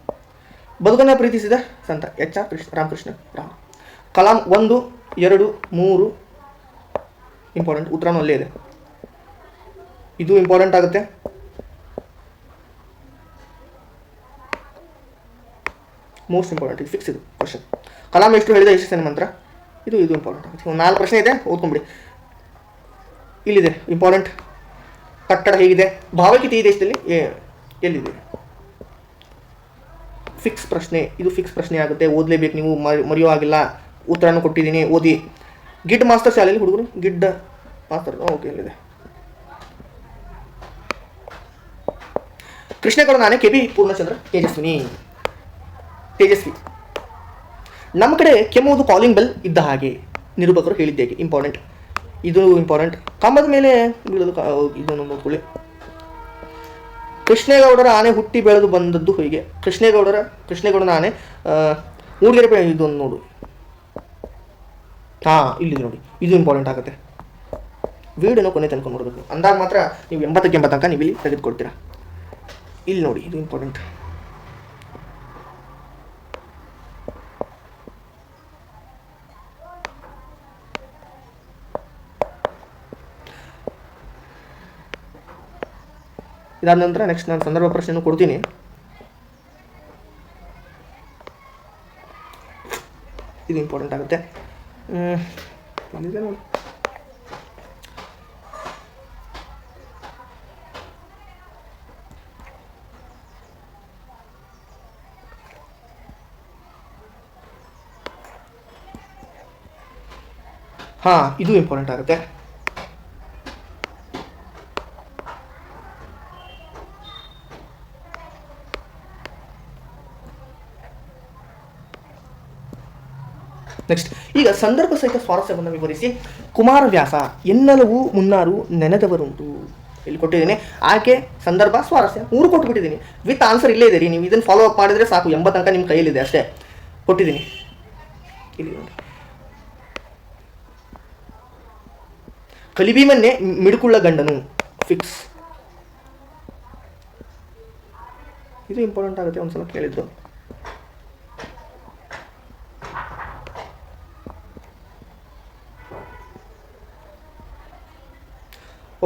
B: ಬದುಕನ್ನು ಪ್ರೀತಿಸಿದ ಸಂತ H R Ramakrishna Rao. Kalam 1, 2, 3 important. ಉತ್ತರನೂ ಅಲ್ಲೇ ಇದೆ. ಇದು ಇಂಪಾರ್ಟೆಂಟ್ ಆಗುತ್ತೆ. ಮೋಸ್ಟ್ ಇಂಪಾರ್ಟೆಂಟ್, ಇದು ಫಿಕ್ಸ್. ಇದು ಕ್ವಶನ್. ಕಲಾಂ ಎಷ್ಟು ಹೇಳಿದ ಯಶಸ್ಸಿನ ಮಂತ್ರ? ಇದು ಇಂಪಾರ್ಟೆಂಟ್ ಆಗುತ್ತೆ. ಒಂದು 4 ಪ್ರಶ್ನೆ ಇದೆ, ಓದ್ಕೊಂಬಿಡಿ. ಇಲ್ಲಿದೆ ಇಂಪಾರ್ಟೆಂಟ್. ಕಟ್ಟಡ ಹೇಗಿದೆ? ಭಾವೈಕ್ಯತೆ ಈ ದೇಶದಲ್ಲಿ ಎಲ್ಲಿದೆ? ಫಿಕ್ಸ್ ಪ್ರಶ್ನೆ. ಇದು ಫಿಕ್ಸ್ ಪ್ರಶ್ನೆ ಆಗುತ್ತೆ, ಓದಲೇಬೇಕು ನೀವು, ಮರೆಯೋ ಆಗಿಲ್ಲ. ಉತ್ತರನೂ ಕೊಟ್ಟಿದ್ದೀನಿ, ಓದಿ. ಗಿಡ್ ಮಾಸ್ಟರ್ ಶಾಲೆಯಲ್ಲಿ ಹುಡುಗರು ಗಿಡ್ ಮಾಸ್ಟರ್. ಓಕೆ, ಎಲ್ಲಿದೆ? ಕೃಷ್ಣೇಗೌಡ ನಾನೇ, ಕೆ ಪಿ ಪೂರ್ಣಚಂದ್ರ ತೇಜಸ್ವಿ. ನಮ್ಮ ಕಡೆ ಕೆಮ್ಮುವುದು ಕಾಲಿಂಗ್ ಬೆಲ್ ಇದ್ದ ಹಾಗೆ ನಿರೂಪಕರು ಹೇಳಿದ್ದೇಕೆ? ಇಂಪಾರ್ಟೆಂಟ್. ಇದು ಇಂಪಾರ್ಟೆಂಟ್. ಕಂಬದ ಮೇಲೆ ಬೀಳೋದು ಇದನ್ನು ನೋಡ್ಕೊಳ್ಳಿ. ಕೃಷ್ಣೇಗೌಡರ ಆನೆ ಹುಟ್ಟಿ ಬೆಳೆದು ಬಂದದ್ದು ಹೀಗೆ. ಕೃಷ್ಣೇಗೌಡನ ಆನೆ ಮೂಡಿಗೆರೆ ಇದೊಂದು ನೋಡು. ಹಾಂ, ಇಲ್ಲಿದೆ ನೋಡಿ. ಇದು ಇಂಪಾರ್ಟೆಂಟ್ ಆಗುತ್ತೆ. ವೀಡಿಯೋನ ಕೊನೆ ತನಕ ನೋಡಬೇಕು. ಅಂದಾಗ ಮಾತ್ರ ನೀವು 80ಕ್ಕೆ 80 ತನಕ ನೀವು ಇಲ್ಲಿ ತೆಗೆದುಕೊಳ್ತೀರಾ. ಇಲ್ಲಿ ನೋಡಿ, ಇದು ಇಂಪಾರ್ಟೆಂಟ್. ಇದಾದ ನಂತರ ನೆಕ್ಸ್ಟ್ ನಾನು ಸಂದರ್ಭ ಪ್ರಶ್ನೆಯನ್ನು ಕೊಡ್ತೀನಿ. ಇದು ಇಂಪಾರ್ಟೆಂಟ್ ಆಗುತ್ತೆ. ನೋಡಿ, ಹಾಂ, ಇದು ಇಂಪಾರ್ಟೆಂಟ್ ಆಗುತ್ತೆ. ನೆಕ್ಸ್ಟ್, ಈಗ ಸಂದರ್ಭ ಸಹಿತ ಸ್ವಾರಸ್ಯವನ್ನು ವಿವರಿಸಿ. ಕುಮಾರವ್ಯಾಸ ಎನ್ನಲವು ಮುನ್ನಾರು ನೆನೆದವರುಂಟು. ಇಲ್ಲಿ ಕೊಟ್ಟಿದ್ದೀನಿ. ಆಕೆ, ಸಂದರ್ಭ, ಸ್ವಾರಸ್ಯ 3 ಕೊಟ್ಟುಬಿಟ್ಟಿದ್ದೀನಿ. ವಿತ್ ಆನ್ಸರ್ ಇಲ್ಲೇ ಇದೆ ರೀ. ನೀವು ಇದನ್ನು ಫಾಲೋ ಅಪ್ ಮಾಡಿದರೆ ಸಾಕು. 80 ಅಂಕ ನಿಮ್ಮ ಕೈಯಲ್ಲಿದೆ ಅಷ್ಟೇ. ಕೊಟ್ಟಿದ್ದೀನಿ ಇಲ್ಲಿ ನೋಡಿ. ಕಲಿಬೀಮನ್ನೇ ಮಿಡುಕುಳ್ಳ ಗಂಡನು. ಫಿಕ್ಸ್. ಇದು ಇಂಪಾರ್ಟೆಂಟ್ ಆಗುತ್ತೆ. ಒಂದ್ಸಲ ಕೇಳಿದ್ರು.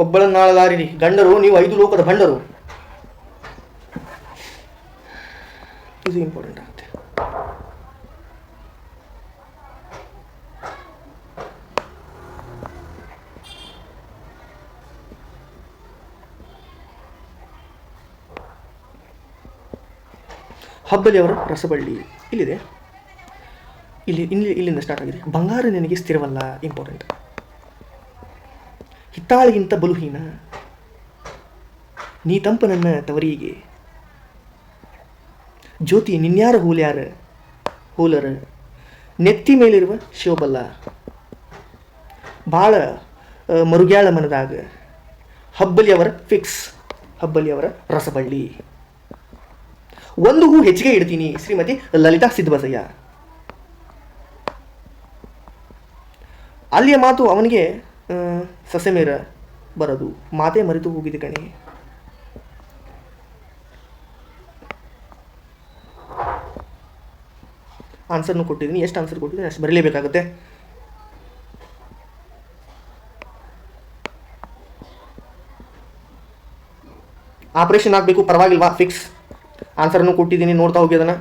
B: ಒಬ್ಬಳನ್ನಾಳಲಾರಿರಿ ಗಂಡರು, ನೀವು 5 ಲೋಕದ ಭಂಡರು. ಇದು ಇಂಪಾರ್ಟೆಂಟ್ ಆಗುತ್ತೆ. ಹಬ್ಬಲಿಯವರ ರಸಬಳ್ಳಿ ಇಲ್ಲಿದೆ. ಇಲ್ಲಿಂದ ಸ್ಟಾರ್ಟ್ ಆಗಿದೆ. ಬಂಗಾರ ನಿನಗೆ ಸ್ಥಿರವಲ್ಲ. ಇಂಪಾರ್ಟೆಂಟ್. ಹಿತ್ತಾಳಿಗಿಂತ ಬಲುಹೀನ ನೀ ತಂಪ ನನ್ನ ತವರಿಗೆ. ಜ್ಯೋತಿ ನಿನ್ಯಾರ ಹೋಲರ ನೆತ್ತಿ ಮೇಲಿರುವ ಶಿವಬಲ್ಲ. ಭಾಳ ಮರುಗ್ಯಾಳ ಮನದಾಗ. ಹಬ್ಬಲಿಯವರ ಫಿಕ್ಸ್. ಹಬ್ಬಲಿಯವರ ರಸಬಳ್ಳಿ. ಒಂದು ಹೂ ಹೆಚ್ಚಿಗೆ ಇಡ್ತೀನಿ. ಶ್ರೀಮತಿ ಲಲಿತಾ ಸಿದ್ದಬಸಯ್ಯ. ಅಲ್ಲಿಯ ಮಾತು ಅವನಿಗೆ ಸಸೆಮೇರ ಬರದು. ಮಾತೆ ಮರೆತು ಹೋಗಿದೆ ಕಣೆ. ಆನ್ಸರ್ನು ಕೊಟ್ಟಿದ್ದೀನಿ. ಎಷ್ಟು ಆನ್ಸರ್ ಕೊಟ್ಟಿದ್ದೀನಿ ಅಷ್ಟು ಬರೀಲೇಬೇಕಾಗುತ್ತೆ. ಆಪರೇಷನ್ ಆಗಬೇಕು, ಪರವಾಗಿಲ್ವಾ? ಫಿಕ್ಸ್. ಆನ್ಸರನ್ನು ಕೊಟ್ಟಿದ್ದೀನಿ, ನೋಡ್ತಾ ಹೋಗಿ ಅದನ್ನು.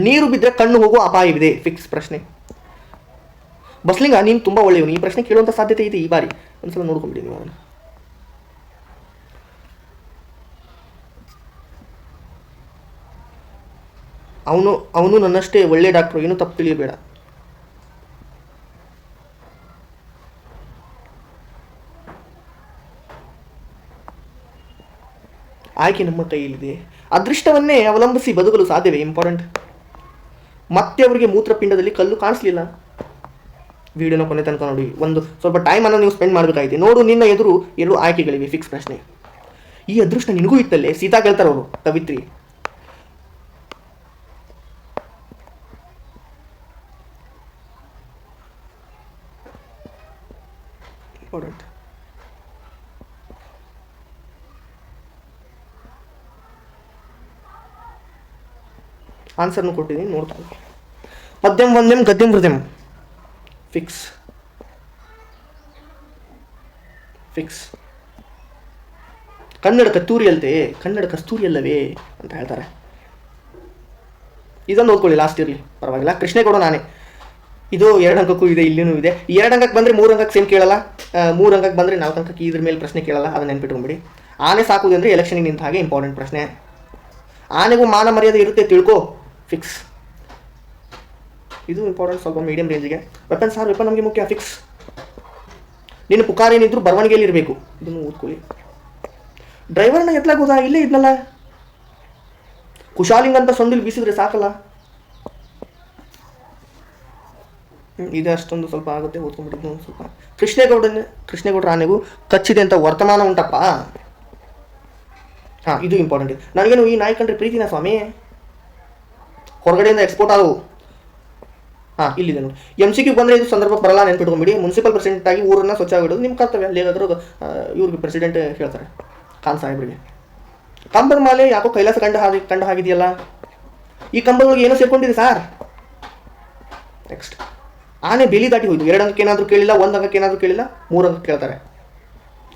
B: ನೀರು ಬಿದ್ದರೆ ಕಣ್ಣು ಹೋಗೋ ಅಪಾಯವಿದೆ. ಫಿಕ್ಸ್ ಪ್ರಶ್ನೆ. ಬಸ್ಲಿಂಗ, ನೀನು ತುಂಬ ಒಳ್ಳೆಯವನು. ಈ ಪ್ರಶ್ನೆ ಕೇಳುವಂಥ ಸಾಧ್ಯತೆ ಇದೆ ಈ ಬಾರಿ. ಒಂದ್ಸಲ ನೋಡ್ಕೊಂಬಿಡಿ ನೀವು ಅದನ್ನು. ಅವನು ನನ್ನಷ್ಟೇ ಒಳ್ಳೆ ಡಾಕ್ಟ್ರು, ಏನು ತಪ್ಪು ತಿಳಿಯಬೇಡ. ಆಯ್ಕೆ ನಮ್ಮ ಕೈಯಲ್ಲಿದೆ. ಅದೃಷ್ಟವನ್ನೇ ಅವಲಂಬಿಸಿ ಬದುಕಲು ಸಾಧ್ಯವೇ? ಇಂಪಾರ್ಟೆಂಟ್. ಮತ್ತೆ ಅವರಿಗೆ ಮೂತ್ರಪಿಂಡದಲ್ಲಿ ಕಲ್ಲು ಕಾಣಿಸ್ಲಿಲ್ಲ. ವಿಡಿಯೋನ ಕೊನೆ ತನಕ ನೋಡಿ. ಒಂದು ಸ್ವಲ್ಪ ಟೈಮನ್ನು ನೀವು ಸ್ಪೆಂಡ್ ಮಾಡಬೇಕಾಗಿದೆ. ನೋಡು, ನಿನ್ನ ಎದುರು 2 ಆಯ್ಕೆಗಳಿವೆ. ಫಿಕ್ಸ್ ಪ್ರಶ್ನೆ. ಈ ಅದೃಷ್ಟ ನಿನಗೂ ಇತ್ತಲ್ಲೇ? ಸೀತಾ ಕೇಳ್ತಾರೆ ಅವರು, ಕವಿತ್ರಿ. ಇಂಪಾರ್ಟೆಂಟ್. ಆನ್ಸರ್ನು ಕೊಟ್ಟಿದ್ದೀನಿ, ನೋಡ್ತಾ ಇದ್ದೀನಿ. ಪದ್ಯಂ ವಂದ್ಯಂ ಗದ್ಯಂ ಹೃದಯಂ ಫಿಕ್ಸ್ ಫಿಕ್ಸ್. ಕನ್ನಡ ಕಸ್ತೂರಿ ಅಲ್ಲವೇ ಅಂತ ಹೇಳ್ತಾರೆ. ಇದನ್ನು ಓದ್ಕೊಳ್ಳಿ, ಲಾಸ್ಟ್ ಇರಲಿ ಪರವಾಗಿಲ್ಲ. ಕೃಷ್ಣೇಗೌಡ ನಾನೇ. ಇದು 2 ಅಂಕಕ್ಕೂ ಇದೆ, ಇಲ್ಲಿನೂ ಇದೆ. 2 ಅಂಕಕ್ಕೆ ಬಂದರೆ 3 ಅಂಕಕ್ಕೆ ಸೇಮ್ ಕೇಳಲ್ಲ, 3 ಅಂಕಕ್ಕೆ ಬಂದರೆ 4 ಅಂಕಕ್ಕೆ ಇದ್ರ ಮೇಲೆ ಪ್ರಶ್ನೆ ಕೇಳಲ್ಲ, ಅದನ್ನ ನೆನ್ಪಿಟ್ಕೊಂಬಿಡಿ. ಆನೆ ಸಾಕುವುದು ಅಂದರೆ ಎಲೆಕ್ಷನಿಗೆ ನಿಂತ ಹಾಗೆ, ಇಂಪಾರ್ಟೆಂಟ್ ಪ್ರಶ್ನೆ. ಆನೆಗೂ ಮಾನ ಮರ್ಯಾದೆ ಇರುತ್ತೆ ತಿಳ್ಕೋ, ಫಿಕ್ಸ್. ಇದು ಇಂಪಾರ್ಟೆಂಟ್, ಸ್ವಲ್ಪ ಮೀಡಿಯಂ ರೇಂಜಿಗೆ. ವೆಪನ್ ನಮಗೆ ಮುಖ್ಯ, ಫಿಕ್ಸ್. ನೀನು ಪುಕಾರೇನಿದ್ರು ಬರವಣಿಗೆಯಲ್ಲಿ ಇರಬೇಕು, ಇದನ್ನು ಓದ್ಕೊಳ್ಳಿ. ಡ್ರೈವರ್ನ ಎತ್ತಲಾಗೋದಾ, ಇಲ್ಲೇ ಇದ್ನಲ್ಲ. ಕುಶಾಲಿಂಗ್ ಅಂತ ಸೊಂದಿಲ್ ಬೀಸಿದ್ರೆ ಸಾಕಲ್ಲ. ಇದು ಅಷ್ಟೊಂದು ಸ್ವಲ್ಪ ಆಗುತ್ತೆ, ಓದ್ಕೊಂಡ್ಬಿಟ್ಟಿದ್ದು ಸ್ವಲ್ಪ. ಕೃಷ್ಣೇಗೌಡರ ಆನೆಗೂ ಕಚ್ಚಿದೆ ಅಂತ ವರ್ತಮಾನ ಉಂಟಪ್ಪ. ಹಾಂ, ಇದು ಇಂಪಾರ್ಟೆಂಟ್. ನನಗೇನು ಈ ನಾಯಿ ಕಂಡ್ರೆ ಪ್ರೀತಿನ ಸ್ವಾಮಿ, ಹೊರಗಡೆಯಿಂದ ಎಕ್ಸ್ಪೋರ್ಟ್ ಆದವು. ಹಾಂ, ಇಲ್ಲಿದೆ ನೋಡಿ. MCQ ಬಂದರೆ ಇದು ಸಂದರ್ಭ ಬರಲ್ಲ, ನೆನ್ಪಿಟ್ಕೊಂಬಿಡಿ. ಮುನ್ಸಿಪಲ್ ಪ್ರೆಸಿಡೆಂಟ್ ಆಗಿ ಊರನ್ನು ಸ್ವಚ್ಛವಾಗಿಡೋದು ನಿಮ್ಮ ಕರ್ತವ್ಯ. ಅಲ್ಲೇಗಾದರೂ ಇವ್ರಿಗೆ ಪ್ರೆಸಿಡೆಂಟ್ ಹೇಳ್ತಾರೆ, ಖಾನ್ ಸಾಹೇಬ್ರಿಗೆ. ಕಂಬದ ಮಾಲೆ ಯಾಕೋ ಕೈಲಾಸ ಕಂಡು ಹಾಗಿದೆಯಲ್ಲ, ಈ ಕಂಬಗಳಿಗೆ ಏನೋ ಸೇರ್ಕೊಂಡಿದೆ ಸಾರ್. ನೆಕ್ಸ್ಟ್, ಆನೆ ಬೇಲಿ ದಾಟಿ ಹೋಯ್ತು. 2 ಅಂಕಕ್ಕೆ ಏನಾದರೂ ಕೇಳಿಲ್ಲ, 1 ಅಂಕಕ್ಕೆ ಏನಾದರೂ ಕೇಳಿಲ್ಲ, 3 ಅಂಕಕ್ಕೆ ಕೇಳ್ತಾರೆ.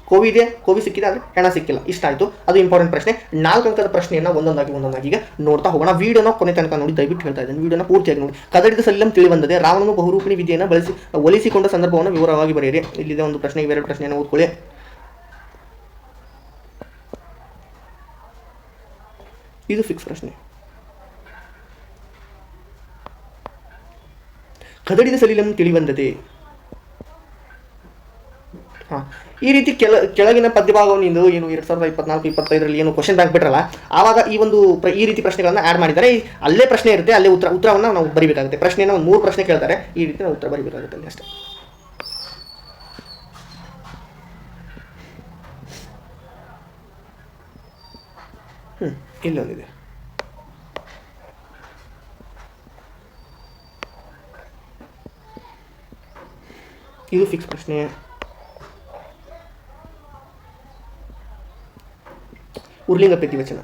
B: ಕೋವಿ ಇದೆ, ಕೋವಿ ಸಿಕ್ಕಿದೆ, ಆದರೆ ಹೆಣ ಸಿಕ್ಕಿಲ್ಲ. ಇಷ್ಟ ಆಯಿತು, ಅದು ಇಂಪಾರ್ಟೆಂಟ್ ಪ್ರಶ್ನೆ. 4 ಅಂಕದ ಪ್ರಶ್ನೆಯನ್ನು ಒಂದೊಂದಾಗಿ ಈಗ ನೋಡ್ತಾ ಹೋಗೋಣ. ವಿಡಿಯೋನ ಕೊನೆ ತನಕ ನೋಡಿ, ದಯವಿಟ್ಟು ಹೇಳ್ತಾ ಇದ್ದೇನೆ, ವಿಡಿಯೋನ ಪೂರ್ತಿಯಾಗಿ ನೋಡಿ. ಕದಡಿದ ಸಲಿಲಂ ತಿಳಿ ಬಂದದೆ, ರಾವಣನು ಬಹುರೂಪಿಣಿ ವಿದ್ಯೆಯನ್ನು ಒಲಿಸಿಕೊಂಡ ಸಂದರ್ಭವನ್ನು ವಿವರವಾಗಿ ಬರೆಯಿರಿ. ಇಲ್ಲಿದೆ ಒಂದು ಪ್ರಶ್ನೆ, ಇವೆರಡು ಪ್ರಶ್ನೆಯನ್ನು ಓದ್ಕೊಳ್ಳಿ. ಇದು ಫಿಕ್ಸ್ ಪ್ರಶ್ನೆ. ಕದಡಿದ ಸಲಿಲಂ ತಿಳಿ ಬಂದದೆ. ಹಾಂ, ಈ ರೀತಿ ಕೆಳಗಿನ ಪದ್ಯಭಾಗವನ್ನು ಏನು 2024-25 ಏನು ಕ್ವಶನ್ ಬ್ಯಾಂಕ್ ಬಿಟ್ರಲ್ಲ, ಆವಾಗ ಈ ರೀತಿ ಪ್ರಶ್ನೆಗಳನ್ನು ಆ್ಯಡ್ ಮಾಡಿದ್ದಾರೆ. ಅಲ್ಲೇ ಪ್ರಶ್ನೆ ಇರುತ್ತೆ, ಅಲ್ಲೇ ಉತ್ತರವನ್ನು ನಾವು ಬರಿಬೇಕಾಗುತ್ತೆ. ಪ್ರಶ್ನೆಯನ್ನು ಒಂದು 3 ಪ್ರಶ್ನೆ ಕೇಳ್ತಾರೆ, ಈ ರೀತಿ ನಾವು ಉತ್ತರ ಬರಿಬೇಕಾಗುತ್ತೆ ಅಲ್ಲಿ ಅಷ್ಟೇ. ಇಲ್ಲೊಂದಿದೆ. ಇದು ಫಿಕ್ಸ್ ಪ್ರಶ್ನೆ. ಉರ್ಲಿಂಗ ಪ್ರತಿವಚನ.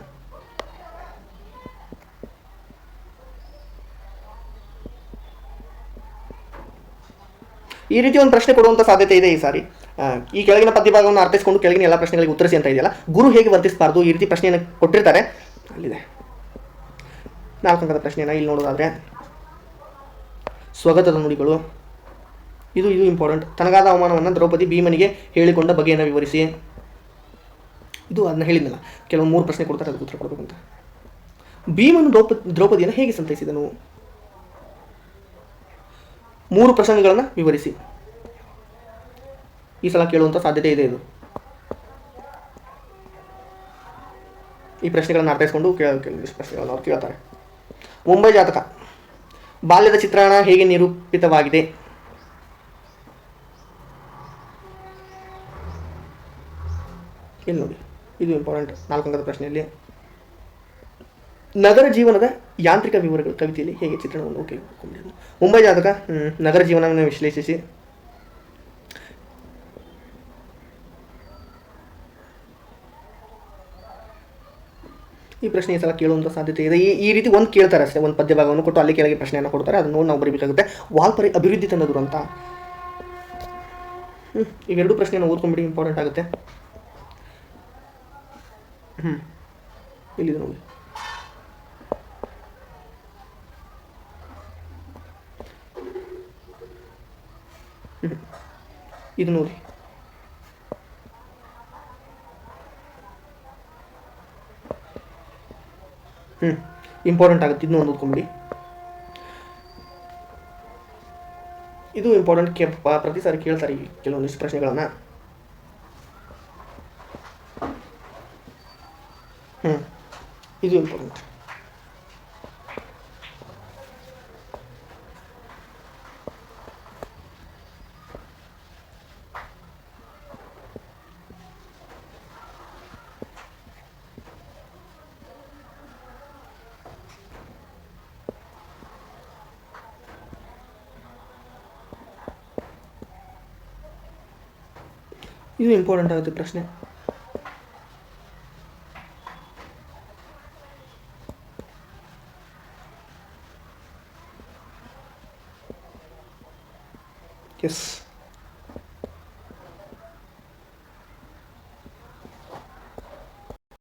B: ಈ ರೀತಿ ಒಂದು ಪ್ರಶ್ನೆ ಕೊಡುವಂಥ ಸಾಧ್ಯತೆ ಇದೆ ಈ ಸಾರಿ. ಈ ಕೆಳಗಿನ ಪದ್ಯಭಾಗವನ್ನು ಅರ್ಥೈಸಿಕೊಂಡು ಕೆಳಗಿನ ಎಲ್ಲ ಪ್ರಶ್ನೆಗಳಿಗೆ ಉತ್ತರಿಸಿ ಅಂತ ಇದೆಯಲ್ಲ, ಗುರು ಹೇಗೆ ವರ್ತಿಸಬಾರ್ದು, ಈ ರೀತಿ ಪ್ರಶ್ನೆಯನ್ನು ಕೊಟ್ಟಿರ್ತಾರೆ. ಅಲ್ಲಿದೆ 4 ಅಂಕದ ಪ್ರಶ್ನೆಯನ್ನು ಇಲ್ಲಿ ನೋಡೋದಾದರೆ, ಸ್ವಗತದ ನುಡಿಗಳು. ಇದು ಇಂಪಾರ್ಟೆಂಟ್. ತನಗಾದ ಅವಮಾನವನ್ನು ದ್ರೌಪದಿ ಭೀಮನಿಗೆ ಹೇಳಿಕೊಂಡ ಬಗೆಯನ್ನು ವಿವರಿಸಿ. ಇದು ಅದನ್ನ ಹೇಳಿದ್ನಲ್ಲ, ಕೆಲವು 3 ಪ್ರಶ್ನೆ ಕೊಡ್ತಾರೆ, ಅದಕ್ಕೆ ಉತ್ತರ ಕೊಡಬೇಕು ಅಂತ. ಭೀಮನು ದ್ರೌಪದಿಯನ್ನು ಹೇಗೆ ಸಂತೈಸಿದನು? 3 ಪ್ರಸಂಗಗಳನ್ನು ವಿವರಿಸಿ. ಈ ಸಲ ಕೇಳುವಂಥ ಸಾಧ್ಯತೆ ಇದೆ ಇದು. ಈ ಪ್ರಶ್ನೆಗಳನ್ನು ಅರ್ಥೈಸ್ಕೊಂಡು ಕೆಲವು ಪ್ರಶ್ನೆಗಳನ್ನು ಅವ್ರು ಕೇಳ್ತಾರೆ. ಮುಂಬೈ ಜಾತಕ. ಬಾಲ್ಯದ ಚಿತ್ರಣ ಹೇಗೆ ನಿರೂಪಿತವಾಗಿದೆ? ಇಲ್ಲಿ ನೋಡಿ, ಇದು ಇಂಪಾರ್ಟೆಂಟ್ 4 ಅಂಕದ ಪ್ರಶ್ನೆಯಲ್ಲಿ. ನಗರ ಜೀವನದ ಯಾಂತ್ರಿಕ ವಿವರಗಳು ಕವಿತೆಯಲ್ಲಿ ಹೇಗೆ ಚಿತ್ರಣವನ್ನು ಕೇಳಿಕೊಂಡಿದ್ದು? ಮುಂಬೈ ಜಾತಕ ನಗರ ಜೀವನವನ್ನು ವಿಶ್ಲೇಷಿಸಿ. ಈ ಪ್ರಶ್ನೆ ಈ ಸಲ ಕೇಳುವಂಥ ಸಾಧ್ಯತೆ ಇದೆ. ಈ ರೀತಿ ಒಂದು ಕೇಳ್ತಾರೆ ಅಷ್ಟೇ, ಒಂದು ಪದ್ಯ ಭಾಗವನ್ನು ಕೊಟ್ಟು ಅಲ್ಲಿ ಕೆಳಗೆ ಪ್ರಶ್ನೆಯನ್ನು ಕೊಡ್ತಾರೆ, ಅದನ್ನು ನೋಡಿ ನಾವು ಬರೀಬೇಕಾಗುತ್ತೆ. ವಾಲ್ಪರಿ ಅಭಿವೃದ್ಧಿ ತಂದದರು ಅಂತ. ಇವೆರಡು ಪ್ರಶ್ನೆಯನ್ನು ಓದ್ಕೊಂಡ್ಬಿಡಿ, ಇಂಪಾರ್ಟೆಂಟ್ ಆಗುತ್ತೆ. ಇಲ್ಲಿದೆ ನೋಡಿ. ಇದು ನೋಡಿ, ಇಂಪಾರ್ಟೆಂಟ್ ಆಗುತ್ತೆ. ಇದನ್ನು ಒಂದು ಓದ್ಕೊಂಬಿಡಿ. ಇದು ಇಂಪಾರ್ಟೆಂಟ್. ಪ್ರತಿ ಸಾರಿ ಕೇಳ್ತಾರೆ ಈ ಕೆಲವೊಂದಿಷ್ಟು ಪ್ರಶ್ನೆಗಳನ್ನು. ಇದು ಇಂಪಾರ್ಟೆಂಟ್. ಇದು ಇಂಪಾರ್ಟೆಂಟ್ ಆಗುತ್ತೆ ಪ್ರಶ್ನೆ. ಎಸ್